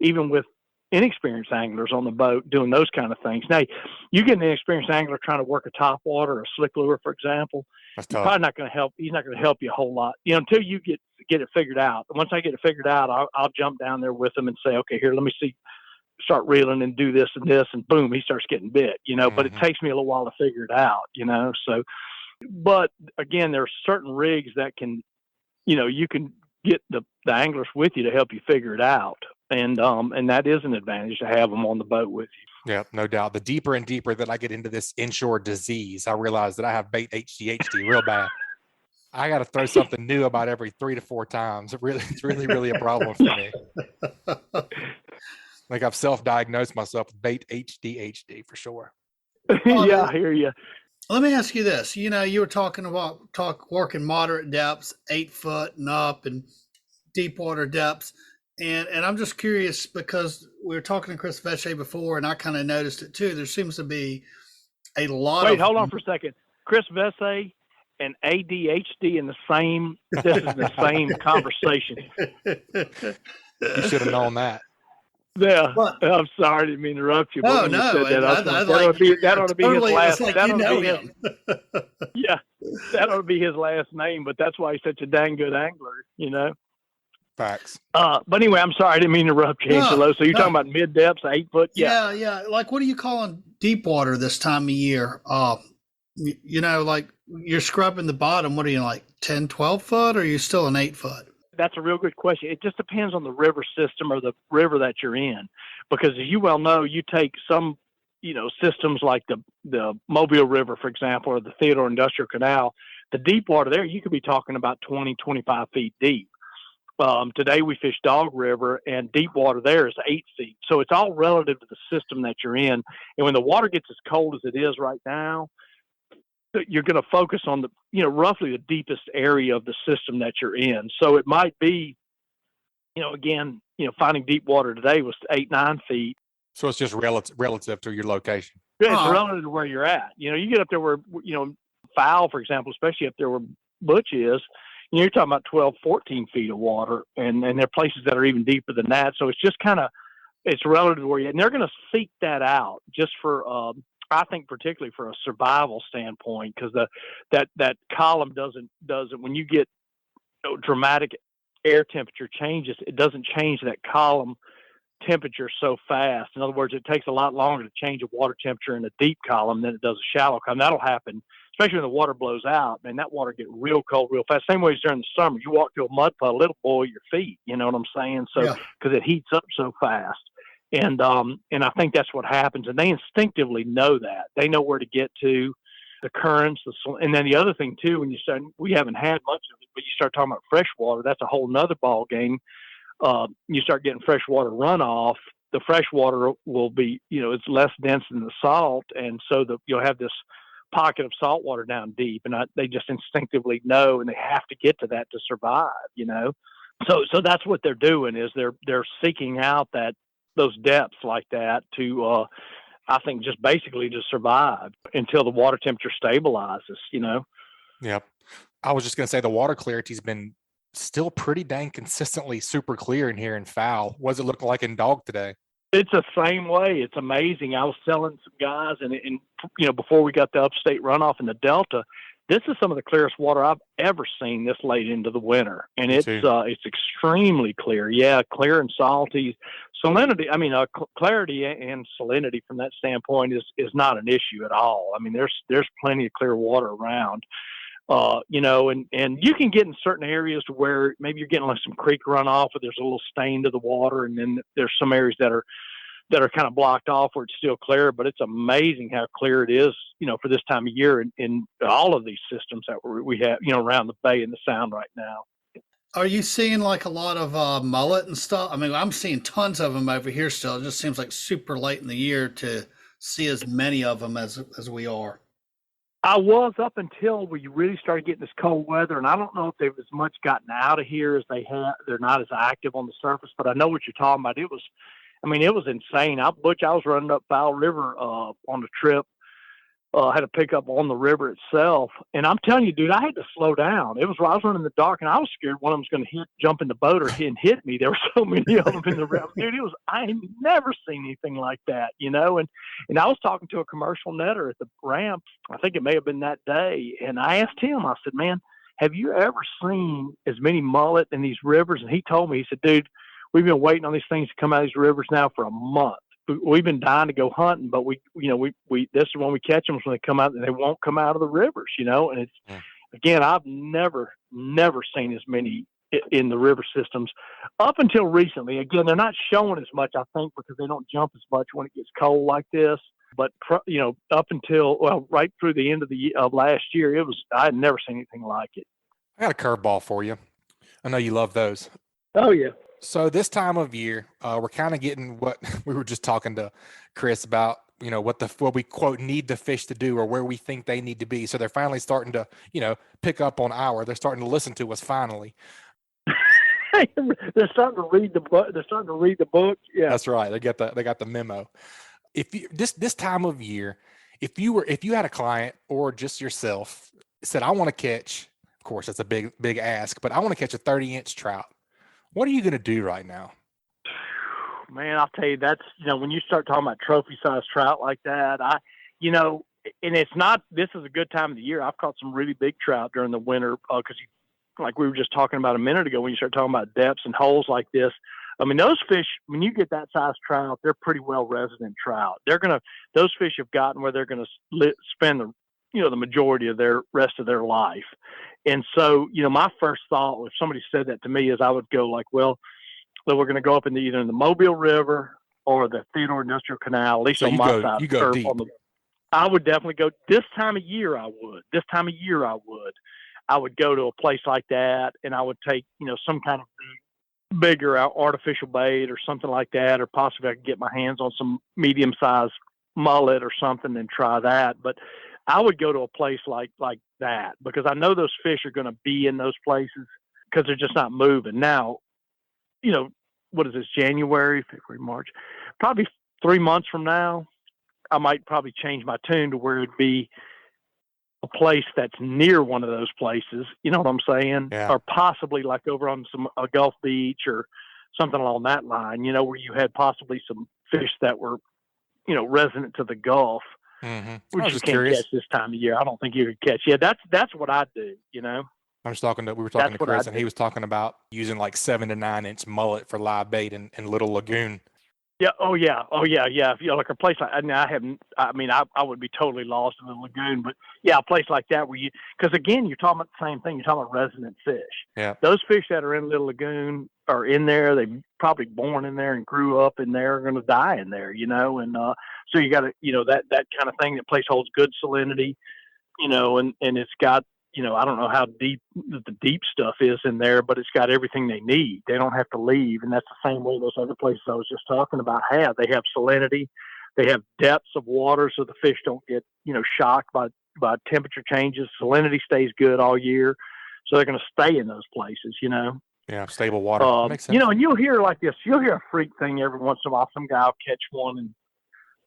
even with inexperienced anglers on the boat doing those kind of things. Now, you get an inexperienced angler trying to work a top water or a slick lure, for example, That's he's tough. probably not going to help. He's not going to help you a whole lot, until you get it figured out. Once I get it figured out, I'll jump down there with him and say, okay, here, let me see. Start reeling and do this and this, and boom, he starts getting bit, but it takes me a little while to figure it out, so, but again, there are certain rigs that can, you can get the anglers with you to help you figure it out. And that is an advantage to have them on the boat with you. Yeah, no doubt. The deeper and deeper that I get into this inshore disease, I realize that I have bait HDHD real bad. I got to throw something new about every 3 to 4 times. It's really a problem for me. Like I've self-diagnosed myself with bait HDHD for sure. Yeah, I hear you. Let me ask you this. You were talking about working moderate depths, 8 foot and up, and deep water depths. And I'm just curious because we were talking to Chris Vecsey before, and I kind of noticed it too. There seems to be a lot Wait, hold on for a second. Chris Vecsey and ADHD in the same, this is the same conversation. You should have known that. Yeah, I'm sorry, I didn't mean to interrupt you. But when you said that, that ought to be his last. That ought to be his last name. But that's why he's such a dang good angler, Facts. But anyway, I'm sorry, I didn't mean to interrupt you, Angelo. So you're talking about mid depths, 8 foot? Yeah. Like, what are you calling deep water this time of year? You know, like you're scrubbing the bottom. What are you like 10, 12 foot, or are you still an 8 foot? That's a real good question. It just depends on the river system or the river that you're in, because as you well know, you take some, systems like the Mobile River, for example, or the Theodore Industrial Canal, the deep water there, you could be talking about 20, 25 feet deep. Today we fish Dog River, and deep water there is 8 feet. So it's all relative to the system that you're in. And when the water gets as cold as it is right now, you're going to focus on roughly the deepest area of the system that you're in. So it might be, again, finding deep water today was 8, 9 feet. So it's just relative to your location. Yeah, it's relative to where you're at. You get up there where, Foul, for example, especially up there where Butch is, you're talking about 12, 14 feet of water, and there are places that are even deeper than that. So it's just it's relative to where you're at. And they're going to seek that out just for, I think particularly for a survival standpoint, because that column doesn't when you get dramatic air temperature changes, it doesn't change that column temperature so fast. In other words, it takes a lot longer to change a water temperature in a deep column than it does a shallow column. That'll happen, especially when the water blows out. Man, that water get real cold real fast. Same way as during the summer, you walk through a mud puddle, it'll boil your feet. You know what I'm saying? So because it heats up so fast. And I think that's what happens. And they instinctively know that. They know where to get to, the currents. And then the other thing, too, when you start, we haven't had much of it, but you start talking about fresh water, that's a whole nother ball game. You start getting freshwater runoff. The fresh water will be, it's less dense than the salt. And so you'll have this pocket of salt water down deep. And they just instinctively know, and they have to get to that to survive, So that's what they're doing, is they're seeking out those depths like that to, I think, just basically to survive until the water temperature stabilizes, Yep. I was just going to say the water clarity's been still pretty dang consistently super clear in here in Foul. What does it look like in Dog today? It's the same way. It's amazing. I was telling some guys, and before we got the upstate runoff in the Delta, this is some of the clearest water I've ever seen this late into the winter, and it's extremely clear. Yeah, clear and salty. Salinity, clarity and salinity from that standpoint is not an issue at all. I mean, there's plenty of clear water around. And you can get in certain areas to where maybe you're getting like some creek runoff, or there's a little stain to the water, and then there's some areas that are kind of blocked off where it's still clear. But it's amazing how clear it is, for this time of year in all of these systems that we have, around the bay and the sound right now. Are you seeing like a lot of mullet and stuff? I mean, I'm seeing tons of them over here still. It just seems like super late in the year to see as many of them as we are. I was up until we really started getting this cold weather, and I don't know if they've as much gotten out of here as they have. They're not as active on the surface, but I know what you're talking about. It was insane. Butch, I was running up Foul River on the trip. Had to pick up on the river itself, and I'm telling you, dude, I had to slow down. I was running in the dark, and I was scared one of them was going to jump in the boat or hit me. There were so many of them in the river. Dude, I had never seen anything like that, And I was talking to a commercial netter at the ramp. I think it may have been that day, and I asked him. I said, "Man, have you ever seen as many mullet in these rivers?" And he told me, he said, "Dude, we've been waiting on these things to come out of these rivers now for a month. We've been dying to go hunting, but we this is when we catch them, is when they come out, and they won't come out of the rivers, And it's again, I've never seen as many in the river systems up until recently. Again, they're not showing as much, I think, because they don't jump as much when it gets cold like this. But up until right through the end of last year, I had never seen anything like it. I got a curveball for you. I know you love those. Oh yeah. So this time of year, we're kind of getting what we were just talking to Chris about, what we quote need the fish to do, or where we think they need to be. So they're finally starting to, pick up on they're starting to listen to us finally. They're starting to read the book. They're starting to read the book. Yeah, that's right. They got the memo. If you this time of year, if you had a client or just yourself said, I want to catch, of course, that's a big ask, but I want to catch a 30-inch trout. What are you going to do right now? Man, I'll tell you, that's, when you start talking about trophy-sized trout like that, and it's not, this is a good time of the year. I've caught some really big trout during the winter because, like we were just talking about a minute ago, when you start talking about depths and holes like this, those fish, when you get that size trout, they're pretty well resident trout. Those fish have gotten where they're going to spend the majority of their rest of their life. And so, my first thought, if somebody said that to me, is I would go like, well, so we're going to go up in either in the Mobile River or the Theodore Industrial Canal, at least So on you my go, side. you go or deep. I would definitely go this time of year. I would go to a place like that, and I would take, some kind of bigger artificial bait or something like that, or possibly I could get my hands on some medium-sized mullet or something and try that. But I would go to a place like that, because I know those fish are going to be in those places because they're just not moving. Now, what is this, January, February, March? Probably 3 months from now, I might probably change my tune to where it'd be a place that's near one of those places. You know what I'm saying? Yeah. Or possibly like over on a Gulf beach or something along that line, where you had possibly some fish that were, resident to the Gulf, Mm-hmm. which you can't catch this time of year. I don't think you could catch. Yeah, that's what I do, I'm just talking to, we were talking to Chris, and he was talking about using like 7 to 9 inch mullet for live bait in Little Lagoon. Yeah. Oh yeah. If you like a place like, I would be totally lost in the lagoon, but yeah, a place like that where because again, you're talking about the same thing. You're talking about resident fish. Yeah. Those fish that are in Little Lagoon are in there. They probably born in there and grew up in there, are going to die in there, and so you got to, that kind of thing. That place holds good salinity, and it's got, I don't know how deep the deep stuff is in there, but it's got everything they need. They don't have to leave. And that's the same way those other places I was just talking about have. They have salinity. They have depths of water so the fish don't get, shocked by temperature changes. Salinity stays good all year. So they're going to stay in those places, Yeah, stable water. Makes sense. And you'll hear like this. You'll hear a freak thing every once in a while. Some guy will catch one and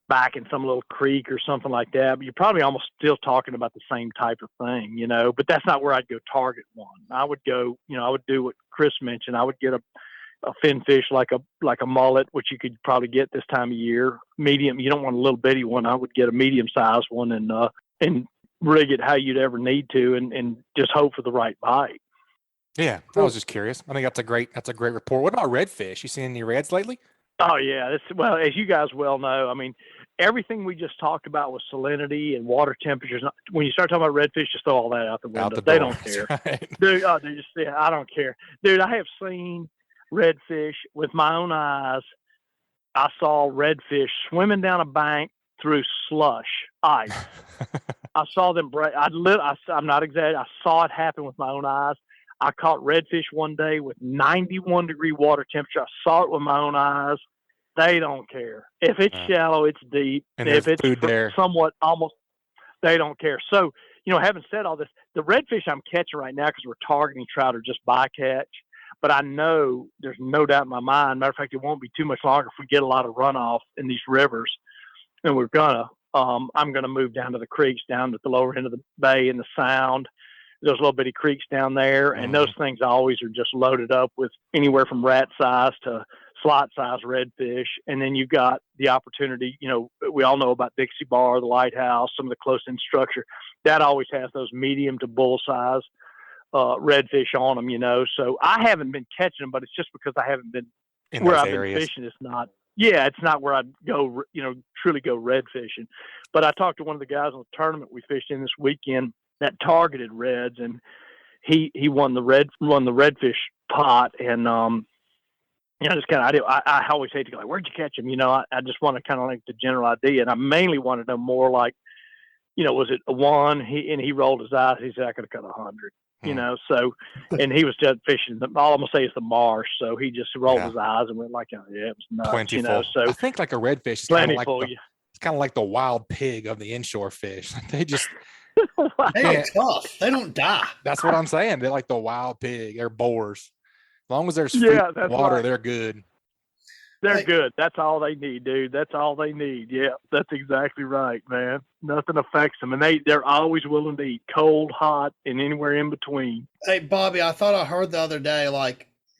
back in some little creek or something like that, but you're probably almost still talking about the same type of thing, but that's not where I'd go target one. I would go, I would do what Chris mentioned. I would get a fin fish like a mullet, which you could probably get this time of year. Medium, you don't want a little bitty one. I would get a medium sized one and rig it how you'd ever need to and just hope for the right bite. Yeah. I was just curious. I think that's a great report. What about redfish? You seen any reds lately? Oh yeah. Well, as you guys well know, everything we just talked about with salinity and water temperatures. When you start talking about redfish, just throw all that out the window. They don't care. Right. Dude, I don't care. Dude, I have seen redfish with my own eyes. I saw redfish swimming down a bank through ice. I saw them break. I'm not exaggerating. I saw it happen with my own eyes. I caught redfish one day with 91-degree water temperature. I saw it with my own eyes. They don't care. If it's shallow, it's deep. And if it's food there, somewhat almost, they don't care. So, having said all this, the redfish I'm catching right now, because we're targeting trout, are just bycatch. But I know there's no doubt in my mind. Matter of fact, it won't be too much longer if we get a lot of runoff in these rivers. And I'm going to move down to the creeks, down at the lower end of the bay and the sound. Those little bitty creeks down there. And those things always are just loaded up with anywhere from rat size to slot size redfish. And then you've got the opportunity, we all know about Dixie Bar, the lighthouse, some of the close in structure that always has those medium to bull size redfish on them, so I haven't been catching them, but it's just because I haven't been in where those I've areas. been fishing. It's not where I'd go, truly go red fishing. But I talked to one of the guys on the tournament we fished in this weekend that targeted reds, and he won the redfish pot. And just kind of, I always hate to go like, where'd you catch him? I just want to kind of like the general idea, and I mainly want to know more like, was it a one? He rolled his eyes. He said I could have cut 100. So, and he was just fishing. All I'm gonna say is the marsh. So he just rolled his eyes and went like, oh, yeah, it was nuts. Plentiful. So I think like a redfish is kind of like the wild pig of the inshore fish. They just they're tough. They don't die. That's what I'm saying. They're like the wild pig. They're boars. As long as there's food, water, right. They're good. They're good. That's all they need, dude. That's all they need. Yeah, that's exactly right, man. Nothing affects them. And they're always willing to eat cold, hot, and anywhere in between. Hey, Bobby, I thought I heard the other day,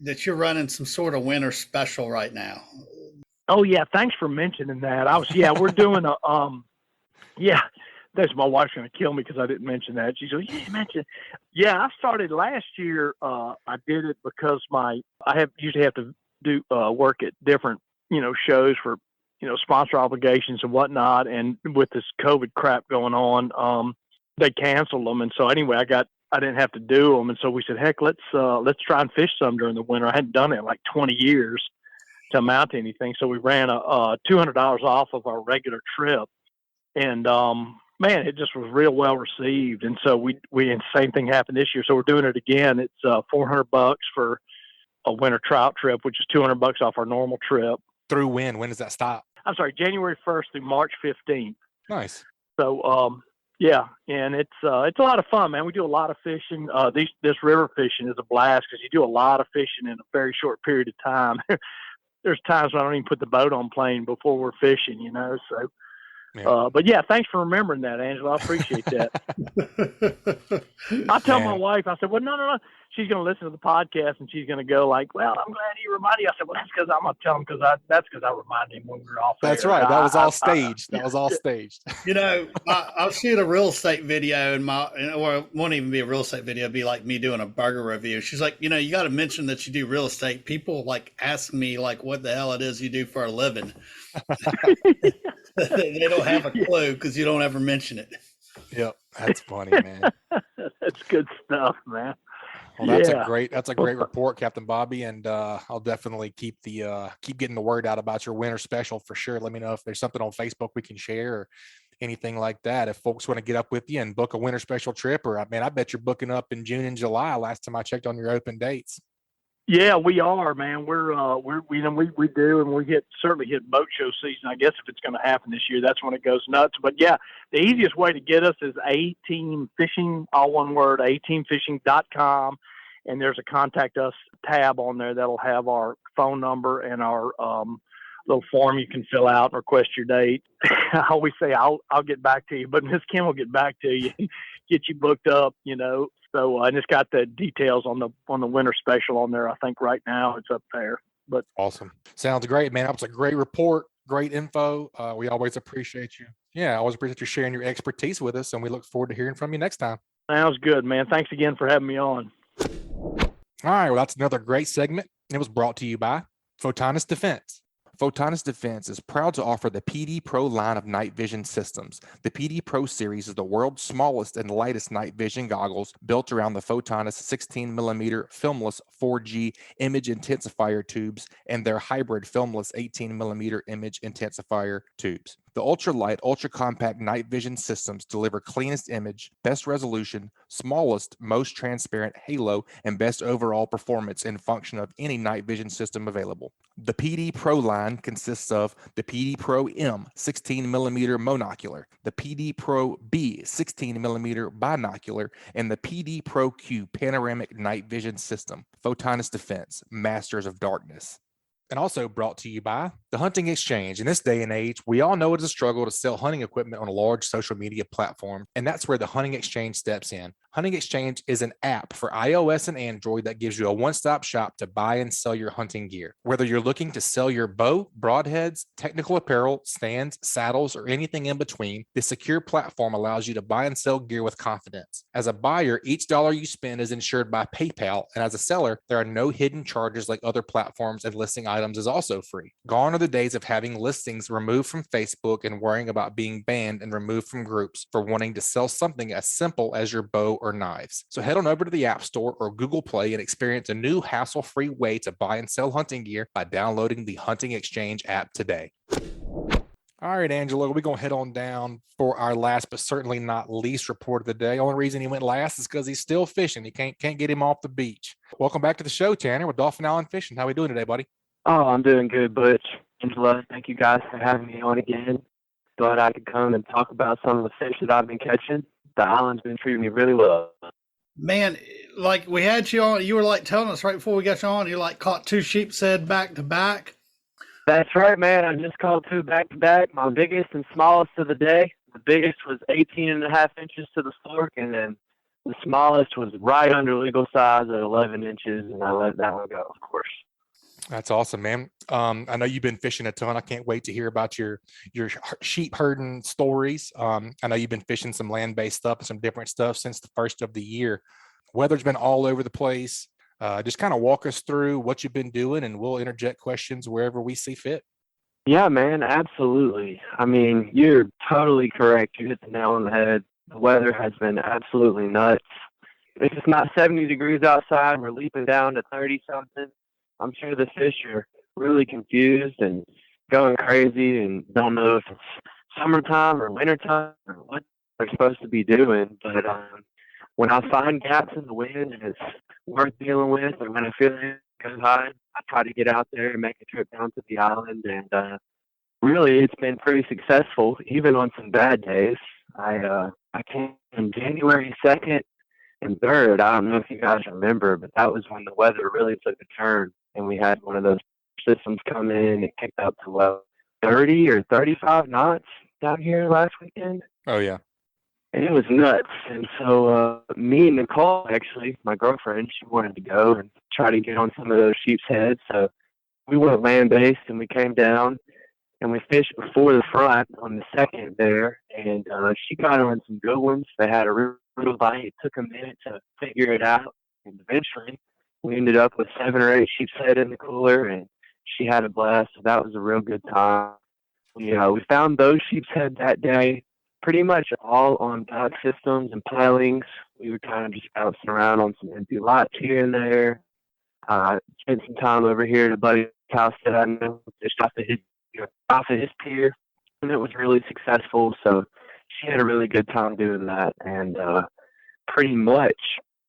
that you're running some sort of winter special right now. Oh, yeah. Thanks for mentioning that. We're doing that's my wife's going to kill me because I didn't mention that. She goes, yeah, mention. Yeah, I started last year. I did it because usually have to do work at different shows for sponsor obligations and whatnot, and with this COVID crap going on, they canceled them. And so anyway, I didn't have to do them. And so we said, heck, let's try and fish some during the winter. I hadn't done it in like 20 years to amount to anything. So we ran a $200 off of our regular trip. And, man, it just was real well received. And so and the same thing happened this year. So we're doing it again. It's $400 for a winter trout trip, which is $200 off our normal trip. Through when? When does that stop? I'm sorry, January 1st through March 15th. Nice. So, yeah, and it's a lot of fun, man. We do a lot of fishing. This river fishing is a blast because you do a lot of fishing in a very short period of time. There's times when I don't even put the boat on plane before we're fishing, you know. So, yeah. But yeah, thanks for remembering that, Angelo. I appreciate that. I tell my wife, I said, well, no. She's going to listen to the podcast and she's going to go like, well, I'm glad you reminded me. I said, well, that's because I'm going to tell him that's because I reminded him when we were off. That's right. That was all staged. That was all staged. You know, I'll shoot a real estate video or it won't even be a real estate video. It'll be like me doing a burger review. She's like, you know, you got to mention that you do real estate. People like ask me like what the hell it is you do for a living. They don't have a clue because you don't ever mention it. Yep. That's funny, man. That's good stuff, man. Well, that's a great report, Captain Bobby, and I'll definitely keep getting the word out about your winter special for sure. Let me know if there's something on Facebook we can share or anything like that. If folks want to get up with you and book a winter special trip, or I bet you're booking up in June and July. Last time I checked on your open dates. Yeah, we are, man. We do, and we certainly hit boat show season. I guess if it's going to happen this year, that's when it goes nuts. But yeah, the easiest way to get us is A-Team Fishing, all one word, ateamfishing.com. And there's a contact us tab on there that'll have our phone number and our little form you can fill out and request your date. I always say I'll get back to you, but Miss Kim will get back to you, get you booked up, you know. So I just got the details on the winter special on there. I think right now it's up there. But awesome, sounds great, man. That was a great report, great info. We always appreciate you. Yeah, I always appreciate you sharing your expertise with us, and we look forward to hearing from you next time. Sounds good, man. Thanks again for having me on. All right, well, that's another great segment. It was brought to you by Photonis Defense. Photonis Defense is proud to offer the PD Pro line of night vision systems. The PD Pro series is the world's smallest and lightest night vision goggles built around the Photonis 16mm filmless 4G image intensifier tubes and their hybrid filmless 18mm image intensifier tubes. The ultralight, ultra-compact night vision systems deliver cleanest image, best resolution, smallest, most transparent halo, and best overall performance and function of any night vision system available. The PD Pro line consists of the PD Pro M 16mm monocular, the PD Pro B 16mm binocular, and the PD Pro Q panoramic night vision system. Photonis Defense, masters of darkness. And also brought to you by the Hunting Exchange. In this day and age, we all know it's a struggle to sell hunting equipment on a large social media platform, and that's where the Hunting Exchange steps in. Hunting Exchange is an app for iOS and Android that gives you a one-stop shop to buy and sell your hunting gear. Whether you're looking to sell your bow, broadheads, technical apparel, stands, saddles, or anything in between, this secure platform allows you to buy and sell gear with confidence. As a buyer, each dollar you spend is insured by PayPal, and as a seller, there are no hidden charges like other platforms, and listing items is also free. Gone are the days of having listings removed from Facebook and worrying about being banned and removed from groups for wanting to sell something as simple as your bow or knives. So head on over to the App Store or Google Play and experience a new hassle-free way to buy and sell hunting gear by downloading the Hunting Exchange app today. All right, Angelo, we're going to head on down for our last but certainly not least report of the day. Only reason he went last is because he's still fishing. You can't get him off the beach. Welcome back to the show, Tanner, with Dolphin Island Fishing. How are we doing today, buddy? Oh, I'm doing good, Butch. Angelo, thank you guys for having me on again. Glad I could come and talk about some of the fish that I've been catching. The island's been treating me really well. Man, like we had you on, you were like telling us right before we got you on, you like caught 2 sheepshead back to back. That's right, man. I just caught 2 back to back. My biggest and smallest of the day. The biggest was 18.5 inches to the fork, and then the smallest was right under legal size at 11 inches, and I let that one go, of course. That's awesome, man. I know you've been fishing a ton. I can't wait to hear about your sheep herding stories. I know you've been fishing some land-based stuff and some different stuff since the first of the year. Weather's been all over the place. Just kind of walk us through what you've been doing, and we'll interject questions wherever we see fit. Yeah, man, absolutely. I mean, you're totally correct. You hit the nail on the head. The weather has been absolutely nuts. If it's not 70 degrees outside, we're leaping down to 30 something. I'm sure the fish are really confused and going crazy and don't know if it's summertime or wintertime or what they're supposed to be doing. But when I find gaps in the wind and it's worth dealing with, or when I feel it goes high, I try to get out there and make a trip down to the island. And really, it's been pretty successful, even on some bad days. I came on January 2nd and 3rd. I don't know if you guys remember, but that was when the weather really took a turn, and we had one of those systems come in and kicked up to 30 or 35 knots down here last weekend. Oh, yeah. And it was nuts. And so me and Nicole, actually, my girlfriend, she wanted to go and try to get on some of those sheep's heads. So we went land-based, and we came down, and we fished before the front on the 2nd there. And she got on some good ones. They had a real bite. It took a minute to figure it out. And eventually, we ended up with 7 or 8 sheep's head in the cooler, and she had a blast. So that was a real good time. We found those sheep's head that day pretty much all on dock systems and pilings. We were kind of just bouncing around on some empty lots here and there. Spent some time over here at a buddy's house that I know, just off of his pier, and it was really successful. So she had a really good time doing that, and pretty much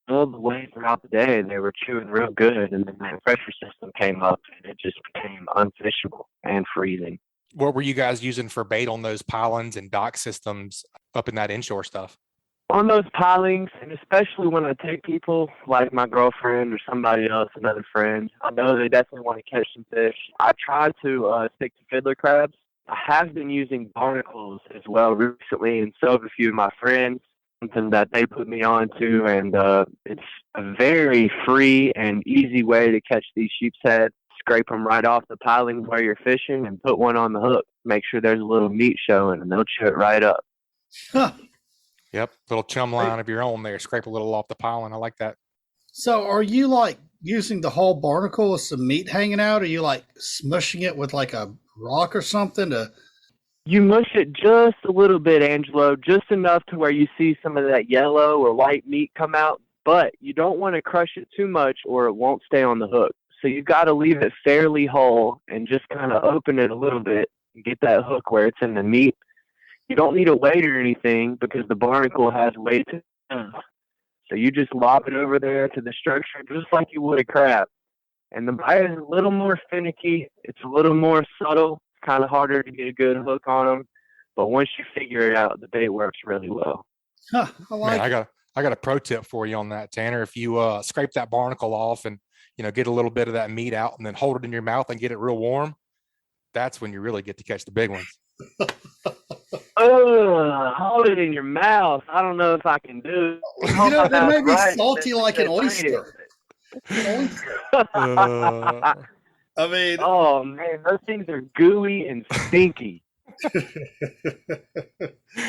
all the way throughout the day they were chewing real good, and then that pressure system came up, and it just became unfishable and freezing. What were you guys using for bait on those pilings and dock systems up in that inshore stuff? On those pilings, and especially when I take people like my girlfriend or somebody else, another friend, I know they definitely want to catch some fish. I try to stick to fiddler crabs. I have been using barnacles as well recently, and so have a few of my friends, something that they put me on to, and it's a very free and easy way to catch these sheep's head. Scrape them right off the piling where you're fishing and put one on the hook. Make sure there's a little meat showing, and they'll chew it right up. Huh. Yep, little chum line of your own there. Scrape a little off the piling. I like that. So are you like using the whole barnacle with some meat hanging out? Or are you like smushing it with like a rock or something to... You mush it just a little bit, Angelo, just enough to where you see some of that yellow or white meat come out, but you don't want to crush it too much or it won't stay on the hook. So you've got to leave it fairly whole and just kind of open it a little bit and get that hook where it's in the meat. You don't need a weight or anything because the barnacle has weight. So you just lob it over there to the structure just like you would a crab. And the bite is a little more finicky. It's a little more subtle. It's kind of harder to get a good hook on them. But once you figure it out, the bait works really well. Huh, I like Man, I got a pro tip for you on that, Tanner. If you scrape that barnacle off and get a little bit of that meat out and then hold it in your mouth and get it real warm, that's when you really get to catch the big ones. Hold it in your mouth. I don't know if I can do it. That may be salty like an oyster. I mean, oh man, those things are gooey and stinky.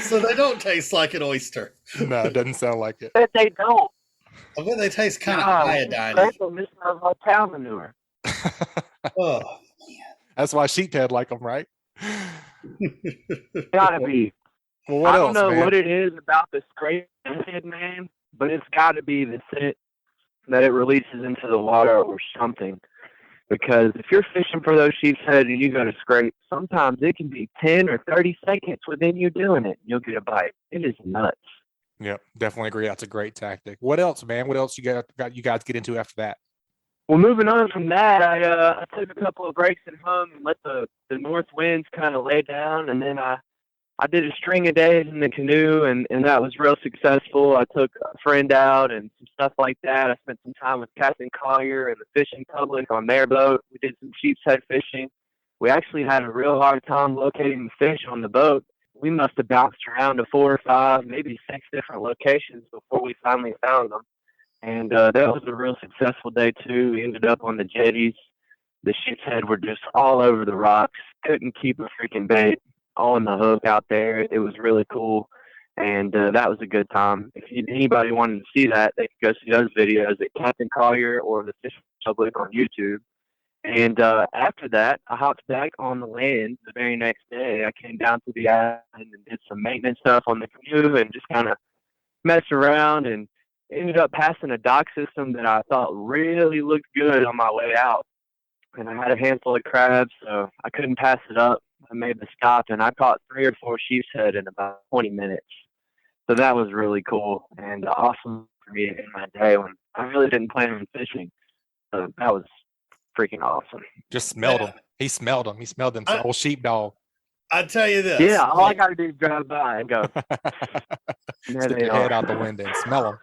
So they don't taste like an oyster. No, it doesn't sound like it. But they don't. I bet they taste kind of iodine. This smells like cow manure. Oh, that's why sheephead like them, right? Gotta be. Well, what I else, don't know man? what it is about the scrape head, man, but it's got to be the scent that it releases into the water or something. Because if you're fishing for those sheep's head and you go to scrape, sometimes it can be 10 or 30 seconds within you doing it. You'll get a bite. It is nuts. Yep, definitely agree. That's a great tactic. What else, man? What else you guys get into after that? Well, moving on from that, I took a couple of breaks at home and let the north winds kind of lay down, and then I did a string of days in the canoe, and that was real successful. I took a friend out and some stuff like that. I spent some time with Captain Collier and the fishing public on their boat. We did some sheep's head fishing. We actually had a real hard time locating the fish on the boat. We must have bounced around to 4 or 5, maybe 6 different locations before we finally found them. And that was a real successful day, too. We ended up on the jetties. The sheep's head were just all over the rocks. Couldn't keep a freaking bait on the hook out there. It was really cool. And that was a good time. If anybody wanted to see that, they could go see those videos at Captain Collier or the Fishing Public on YouTube. And after that, I hopped back on the land the very next day. I came down to the island and did some maintenance stuff on the canoe and just kind of messed around and ended up passing a dock system that I thought really looked good on my way out. And I had a handful of crabs, so I couldn't pass it up. I made the stop, and I caught 3 or 4 sheep's head in about 20 minutes. So that was really cool and awesome for me in my day when I really didn't plan on fishing. So that was freaking awesome. Just smelled them. He smelled them. He smelled them. Old sheepdog. I tell you this. Yeah, all I got to do is drive by and go. Stick your head out the window and smell them.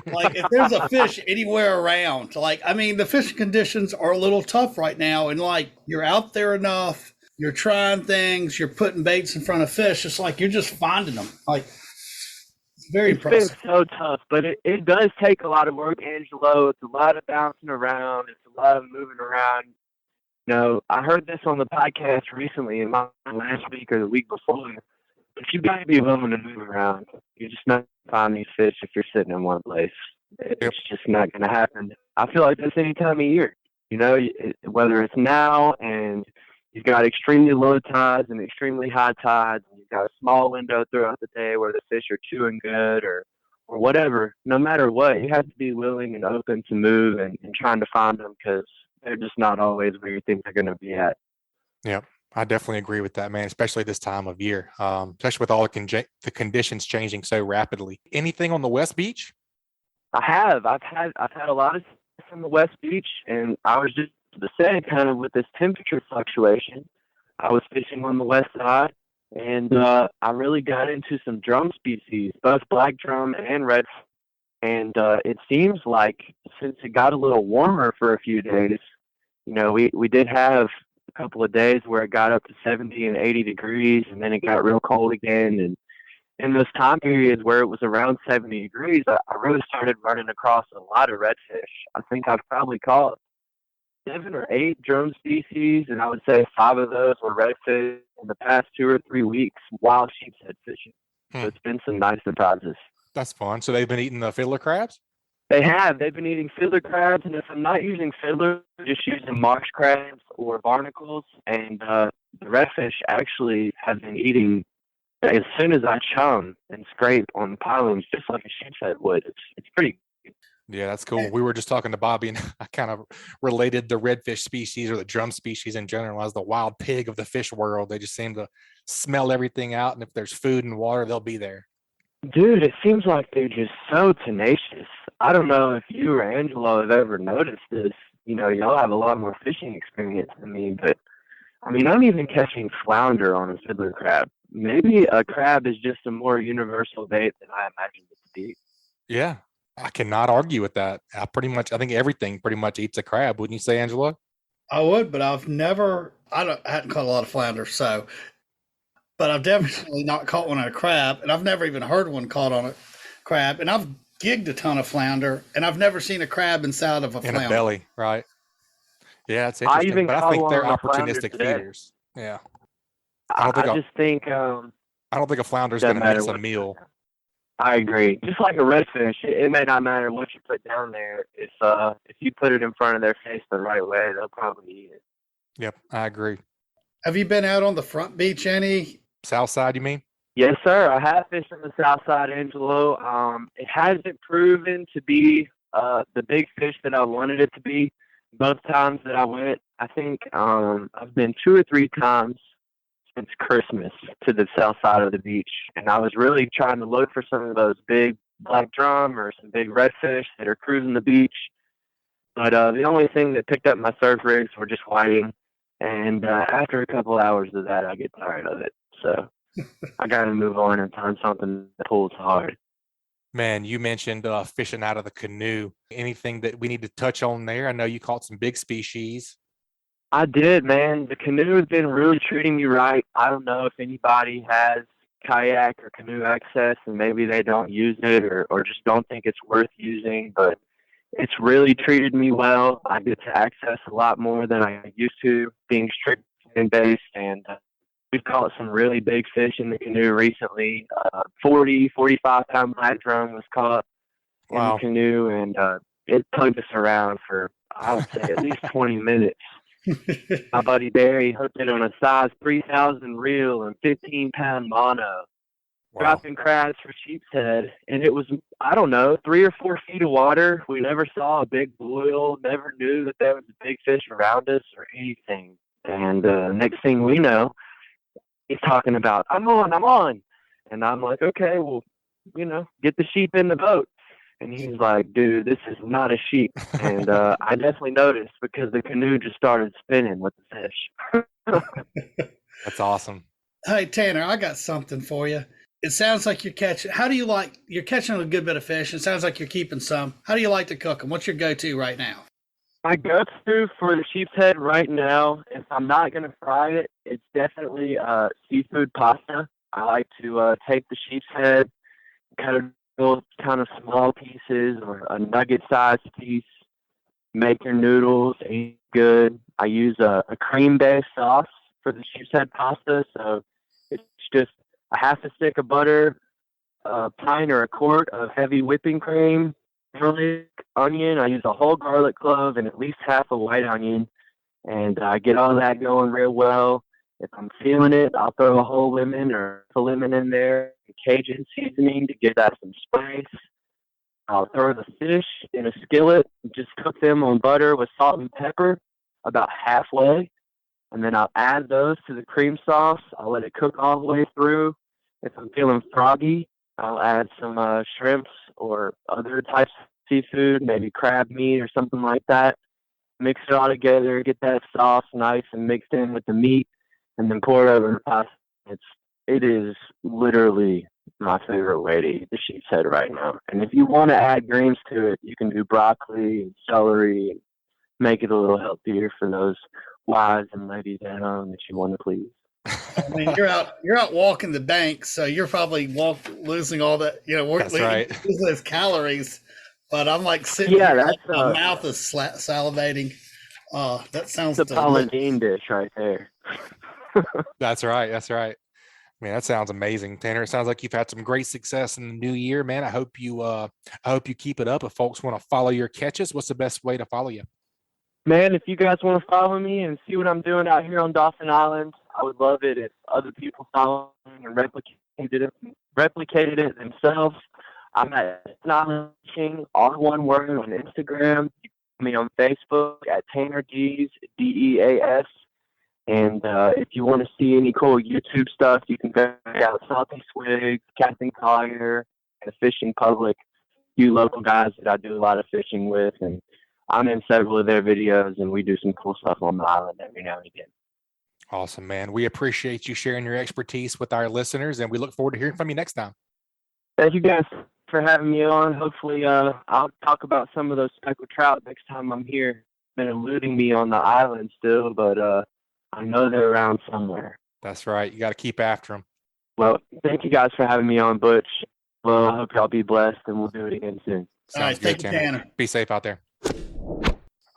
Like if there's a fish anywhere around, like, I mean, the fishing conditions are a little tough right now. And like, you're out there enough, you're trying things, you're putting baits in front of fish. It's like, you're just finding them. Like, it's very impressive. It's been so tough, but it does take a lot of work, Angelo. It's a lot of bouncing around. It's a lot of moving around. You know, I heard this on the podcast recently, in my last week or the week before. But you got to be willing to move around. You're just not going to find these fish if you're sitting in one place. It's just not going to happen. I feel like that's any time of year. You know, whether it's now and you've got extremely low tides and extremely high tides, and you've got a small window throughout the day where the fish are chewing good or whatever. No matter what, you have to be willing and open to move and trying to find them, because they're just not always where you think they're going to be at. Yep. I definitely agree with that, man, especially this time of year, especially with all the conditions changing so rapidly. Anything on the West Beach? I have. I've had a lot of stuff on the West Beach, and I was just to say, kind of with this temperature fluctuation, I was fishing on the west side, and I really got into some drum species, both black drum and red. And it seems like since it got a little warmer for a few days, you know, we did have a couple of days where it got up to 70 and 80 degrees, and then it got real cold again. And in those time periods where it was around 70 degrees, I really started running across a lot of redfish. I think I've probably caught 7 or 8 drum species, and I would say 5 of those were redfish in the past 2 or 3 weeks while sheepshead fishing. So it's been some nice surprises. That's fun. So they've been eating the fiddler crabs? They have. They've been eating fiddler crabs, and if I'm not using fiddler, I'm just using marsh crabs or barnacles. And the redfish actually have been eating as soon as I chum and scrape on the pilings, just like a sheepshead would. It's pretty good. Yeah, that's cool. We were just talking to Bobby, and I kind of related the redfish species or the drum species in general as the wild pig of the fish world. They just seem to smell everything out, and if there's food and water, they'll be there. Dude, it seems like they're just so tenacious. I don't know if you or Angelo have ever noticed this. You know, y'all have a lot more fishing experience than me, but I mean, I'm even catching flounder on a fiddler crab. Maybe a crab is just a more universal bait than I imagined it to be. Yeah, I cannot argue with that. I think everything pretty much eats a crab. Wouldn't you say, Angelo? I would, but I hadn't caught a lot of flounder, but I've definitely not caught one on a crab, and I've never even heard one caught on a crab. And I've gigged a ton of flounder, and I've never seen a crab inside of a flounder. In a belly, right? Yeah, it's interesting, but I think they're opportunistic feeders. Yeah. I don't think a flounder is going to miss a meal. I agree. Just like a redfish, it may not matter what you put down there. If you put it in front of their face the right way, they'll probably eat it. Yep, I agree. Have you been out on the front beach any? South side, you mean? Yes, sir. I have fished on the south side, Angelo. It hasn't proven to be the big fish that I wanted it to be. Both times that I went, I think I've been 2 or 3 times since Christmas to the south side of the beach. And I was really trying to look for some of those big black drum or some big redfish that are cruising the beach. But the only thing that picked up my surf rigs were just whiting. And after a couple hours of that, I get tired of it. So I got to move on and find something that pulls hard. Man, you mentioned fishing out of the canoe. Anything that we need to touch on there? I know you caught some big species. I did, man. The canoe has been really treating me right. I don't know if anybody has kayak or canoe access and maybe they don't use it or just don't think it's worth using, but it's really treated me well. I get to access a lot more than I used to, being strict and based, and we've caught some really big fish in the canoe recently. 45-pound black drum was caught in the canoe, and it tugged us around for, I would say, at least 20 minutes. My buddy Barry hooked it on a size 3,000 reel and 15-pound mono. Wow. Dropping crabs for sheep's head, and it was, I don't know, 3 or 4 feet of water. We never saw a big boil, never knew that there was a big fish around us or anything. And next thing we know, he's talking about, I'm on. And I'm like, okay, well, get the sheep in the boat. And he's like, dude, this is not a sheep. And I definitely noticed because the canoe just started spinning with the fish. That's awesome. Hey, Tanner, I got something for you. It sounds like you're catching. You're catching a good bit of fish. It sounds like you're keeping some. How do you like to cook them? What's your go-to right now? My go-to for the sheep's head right now, if I'm not going to fry it, it's definitely seafood pasta. I like to take the sheep's head, cut it into kind of small pieces or a nugget-sized piece, make your noodles, eat good. I use a cream-based sauce for the sheep's head pasta, so it's just a half a stick of butter, a pint or a quart of heavy whipping cream, garlic, onion. I use a whole garlic clove and at least half a white onion, and I get all that going real well. If I'm feeling it, I'll throw a whole lemon or a lemon in there, Cajun seasoning to give that some spice. I'll throw the fish in a skillet, just cook them on butter with salt and pepper about halfway. And then I'll add those to the cream sauce. I'll let it cook all the way through. If I'm feeling froggy, I'll add some shrimps or other types of seafood, maybe crab meat or something like that. Mix it all together, get that sauce nice and mixed in with the meat, and then pour it over the pasta. It is literally my favorite way to eat the sheep's head right now. And if you want to add greens to it, you can do broccoli and celery and make it a little healthier for those wives and ladies at home that you want to please. I mean, you're out walking the bank, so you're probably losing all that, That's right. losing those calories. But I'm like sitting Yeah, here, that's my mouth is salivating. That sounds the Polynesian dish right there. That's right. Man, that sounds amazing, Tanner. It sounds like you've had some great success in the new year, man. I hope you keep it up. If folks want to follow your catches, what's the best way to follow you? Man, if you guys want to follow me and see what I'm doing out here on Dawson Island, I would love it if other people follow me and replicated it themselves. I'm at Dawson Island Fishing, all one word, on Instagram. You can find me on Facebook at Tanner Deas, Deas. And if you want to see any cool YouTube stuff, you can go check out Salty Swig, Captain Collier, and Fishing Public. You local guys that I do a lot of fishing with, and I'm in several of their videos, and we do some cool stuff on the island every now and again. Awesome, man. We appreciate you sharing your expertise with our listeners, and we look forward to hearing from you next time. Thank you guys for having me on. Hopefully, I'll talk about some of those speckled trout next time I'm here. Been eluding me on the island still, but I know they're around somewhere. That's right. You got to keep after them. Well, thank you guys for having me on, Butch. Well, I hope y'all be blessed, and we'll do it again soon. All right, thank you, Tanner. Be safe out there.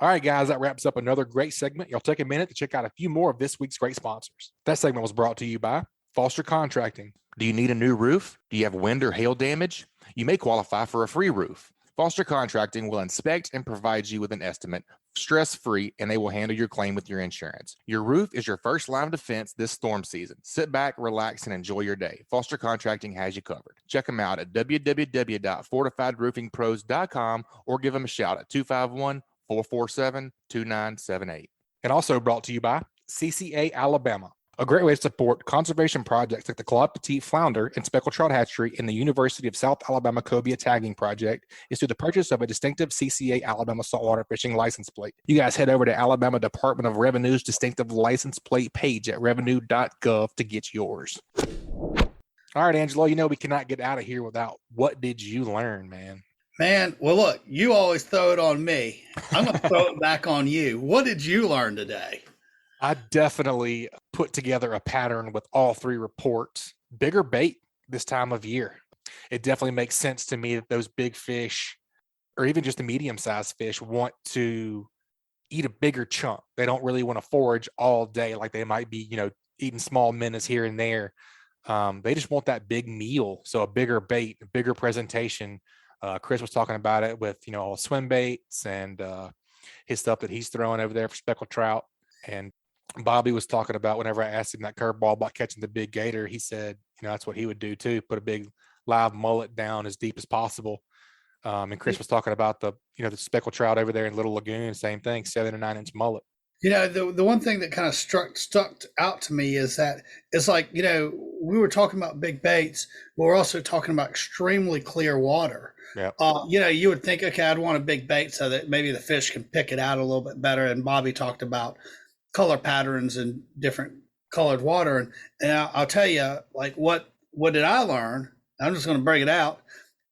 All right, guys, that wraps up another great segment. Y'all take a minute to check out a few more of this week's great sponsors. That segment was brought to you by Foster Contracting. Do you need a new roof? Do you have wind or hail damage? You may qualify for a free roof. Foster Contracting will inspect and provide you with an estimate, stress-free, and they will handle your claim with your insurance. Your roof is your first line of defense this storm season. Sit back, relax, and enjoy your day. Foster Contracting has you covered. Check them out at www.fortifiedroofingpros.com or give them a shout at 251-447-2978. And also brought to you by CCA Alabama. A great way to support conservation projects like the Claude Petite Flounder and Speckled Trout Hatchery in the University of South Alabama Cobia Tagging Project is through the purchase of a distinctive CCA Alabama saltwater fishing license plate. You guys head over to Alabama Department of Revenue's distinctive license plate page at revenue.gov to get yours. All right, Angelo, we cannot get out of here without what did you learn, man? Man, well, look, you always throw it on me. I'm going to throw it back on you. What did you learn today? I definitely put together a pattern with all three reports. Bigger bait this time of year. It definitely makes sense to me that those big fish, or even just the medium-sized fish, want to eat a bigger chunk. They don't really want to forage all day like they might be, eating small minnows here and there. They just want that big meal. So a bigger bait, a bigger presentation. Chris was talking about it with, all swim baits and his stuff that he's throwing over there for speckled trout. And Bobby was talking about, whenever I asked him that curveball about catching the big gator, he said, that's what he would do too. Put a big live mullet down as deep as possible. And Chris was talking about the speckled trout over there in Little Lagoon, same thing, 7 to 9 inch mullet. The one thing that kind of stuck out to me is that it's like, we were talking about big baits, but we're also talking about extremely clear water. Yeah. You would think, okay, I'd want a big bait so that maybe the fish can pick it out a little bit better. And Bobby talked about color patterns and different colored water. And I'll tell you, like, what did I learn? I'm just going to bring it out,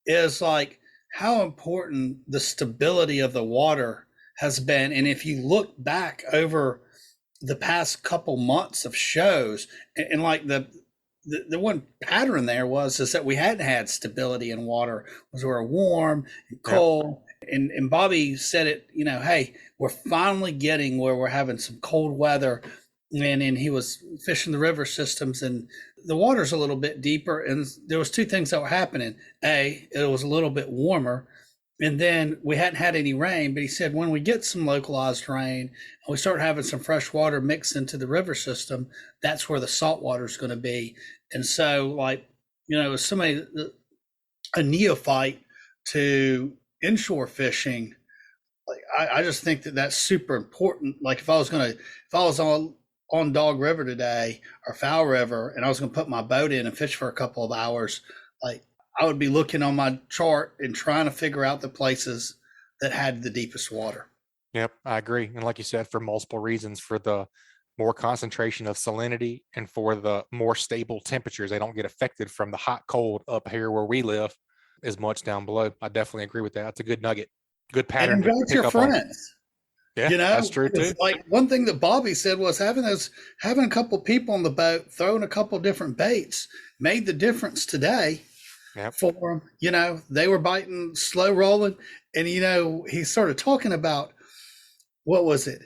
is like how important the stability of the water has been. And if you look back over the past couple months of shows, and like the one pattern there is that we hadn't had stability in water, was we were warm and cold. Yeah. And Bobby said it, hey, we're finally getting where we're having some cold weather. And he was fishing the river systems, and the water's a little bit deeper. And there was two things that were happening. A, it was a little bit warmer. And then we hadn't had any rain, but he said when we get some localized rain and we start having some fresh water mixed into the river system, that's where the saltwater is going to be. And so, like, as somebody, a neophyte to inshore fishing, like I just think that that's super important. Like if I was on Dog River today or Foul River, and I was going to put my boat in and fish for a couple of hours, like, I would be looking on my chart and trying to figure out the places that had the deepest water. Yep, I agree. And like you said, for multiple reasons, for the more concentration of salinity and for the more stable temperatures, they don't get affected from the hot cold up here where we live as much down below. I definitely agree with that. That's a good nugget, good pattern. And invite your friends. Yeah, that's true too. Like one thing that Bobby said was having a couple people on the boat, throwing a couple different baits made the difference today. Yep. For them. They were biting, slow rolling, and he started talking about, what was it,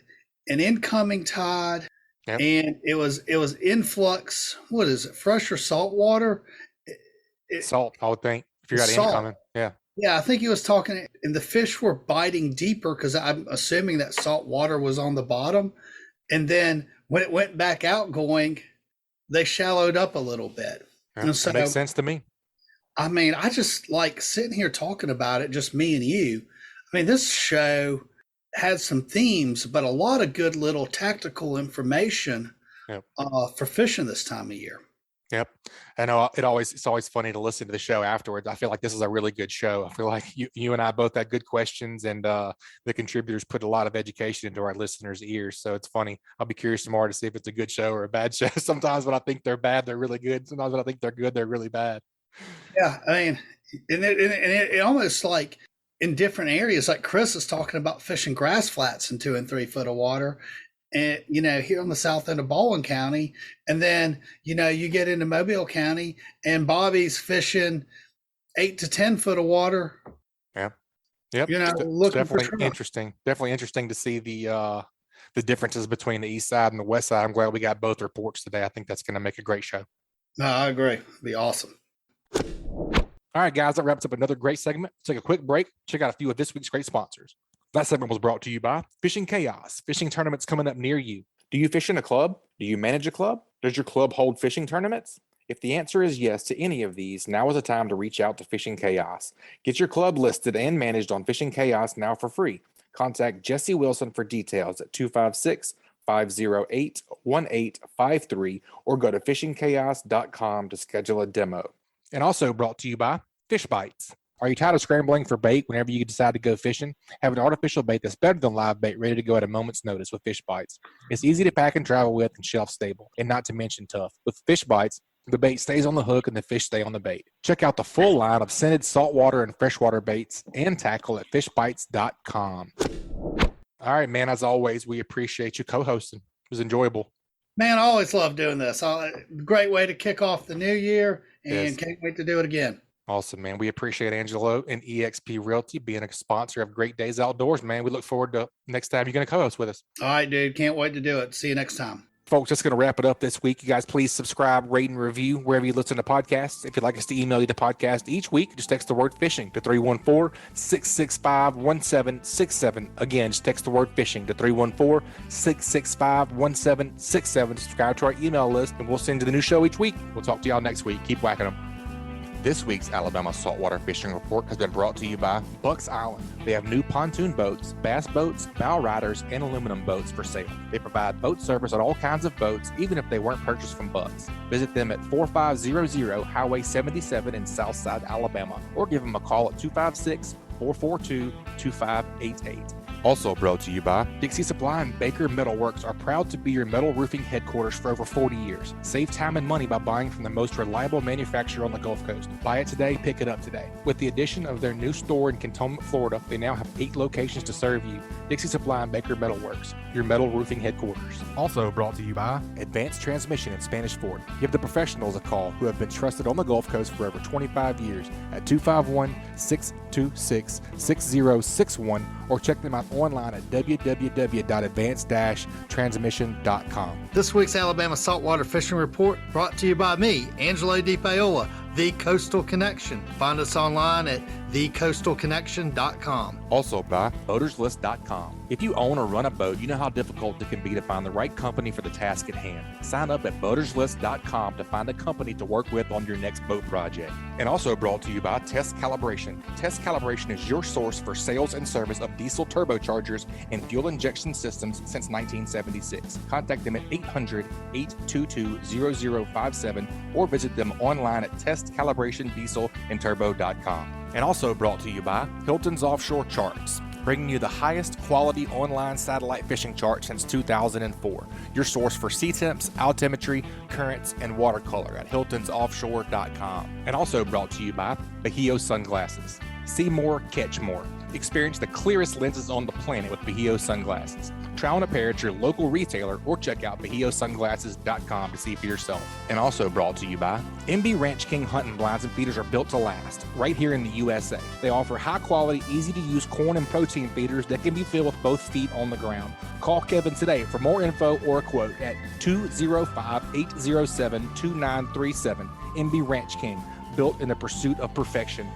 an incoming tide. Yep. And it was influx. What is it, fresh or salt water? Salt, I would think, if you got salt. Incoming. Yeah, I think he was talking, and the fish were biting deeper because I'm assuming that salt water was on the bottom. And then when it went back out going, they shallowed up a little bit. Yeah, so, that makes sense to me. I mean, I just like sitting here talking about it, just me and you. I mean, this show had some themes, but a lot of good little tactical information for fishing this time of year. Yep. I know it's always funny to listen to the show afterwards. I feel like this is a really good show. I feel like you and I both had good questions, and the contributors put a lot of education into our listeners' ears. So it's funny. I'll be curious tomorrow to see if it's a good show or a bad show. Sometimes when I think they're bad, they're really good. Sometimes when I think they're good, they're really bad. Yeah, I mean, and it almost like in different areas, like Chris is talking about fishing grass flats in 2 and 3 foot of water, and here on the south end of Baldwin County, and then you get into Mobile County, and Bobby's fishing 8 to 10 foot of water. Yeah, yep. Looking definitely for interesting. Definitely interesting to see the differences between the east side and the west side. I'm glad we got both reports today. I think that's going to make a great show. No, I agree. It'd be awesome. All right, guys, that wraps up another great segment. Take a quick break. Check out a few of this week's great sponsors. That segment was brought to you by Fishing Chaos, fishing tournaments coming up near you. Do you fish in a club? Do you manage a club? Does your club hold fishing tournaments? If the answer is yes to any of these, now is the time to reach out to Fishing Chaos. Get your club listed and managed on Fishing Chaos now for free. Contact Jesse Wilson for details at 256-508-1853 or go to fishingchaos.com to schedule a demo. And also brought to you by Fishbites. Are you tired of scrambling for bait whenever you decide to go fishing? Have an artificial bait that's better than live bait ready to go at a moment's notice with Fishbites. It's easy to pack and travel with and shelf stable, and not to mention tough. With Fishbites, the bait stays on the hook and the fish stay on the bait. Check out the full line of scented saltwater and freshwater baits and tackle at fishbites.com. All right, man, as always, we appreciate you co-hosting. It was enjoyable. Man, I always love doing this. Great way to kick off the new year, and can't wait to do it again. Awesome, man. We appreciate Angelo and EXP Realty being a sponsor of Great Days Outdoors, man. We look forward to next time you're going to co-host with us. All right, dude. Can't wait to do it. See you next time. Folks, that's going to wrap it up this week. You guys, please subscribe, rate, and review wherever you listen to podcasts. If you'd like us to email you the podcast each week, just text the word fishing to 314-665-1767. Again, just text the word fishing to 314-665-1767. Subscribe to our email list, and we'll send you the new show each week. We'll talk to y'all next week. Keep whacking them. This week's Alabama Saltwater Fishing Report has been brought to you by Bucks Island. They have new pontoon boats, bass boats, bow riders, and aluminum boats for sale. They provide boat service on all kinds of boats, even if they weren't purchased from Bucks. Visit them at 4500 Highway 77 in Southside, Alabama, or give them a call at 256-442-2588. Also brought to you by Dixie Supply and Baker Metalworks are proud to be your metal roofing headquarters for over 40 years. Save time and money by buying from the most reliable manufacturer on the Gulf Coast. Buy it today, pick it up today. With the addition of their new store in Cantonment, Florida, they now have 8 locations to serve you. Dixie Supply and Baker Metalworks, your metal roofing headquarters. Also brought to you by Advanced Transmission in Spanish Fort. Give the professionals a call who have been trusted on the Gulf Coast for over 25 years at 251-626-6061 or check them out online at www.advanced-transmission.com. This week's Alabama Saltwater Fishing Report brought to you by me, Angelo DePaola, The Coastal Connection. Find us online at thecoastalconnection.com. Also by BoatersList.com. If you own or run a boat, you know how difficult it can be to find the right company for the task at hand. Sign up at BoatersList.com to find a company to work with on your next boat project. And also brought to you by Test Calibration. Test Calibration is your source for sales and service of diesel turbochargers and fuel injection systems since 1976. Contact them at 800-822-0057 or visit them online at testcalibrationdieselandturbo.com. And also brought to you by Hilton's Offshore Charts, bringing you the highest quality online satellite fishing chart since 2004. Your source for sea temps, altimetry, currents, and watercolor at hiltonsoffshore.com. And also brought to you by Bahio Sunglasses. See more, catch more. Experience the clearest lenses on the planet with Bahio Sunglasses. Try on a pair at your local retailer or check out BahioSunglasses.com to see for yourself. And also brought to you by MB Ranch King hunting blinds and feeders are built to last right here in the USA. They offer high quality, easy to use corn and protein feeders that can be filled with both feet on the ground. Call Kevin today for more info or a quote at 205-807-2937. MB Ranch King, built in the pursuit of perfection.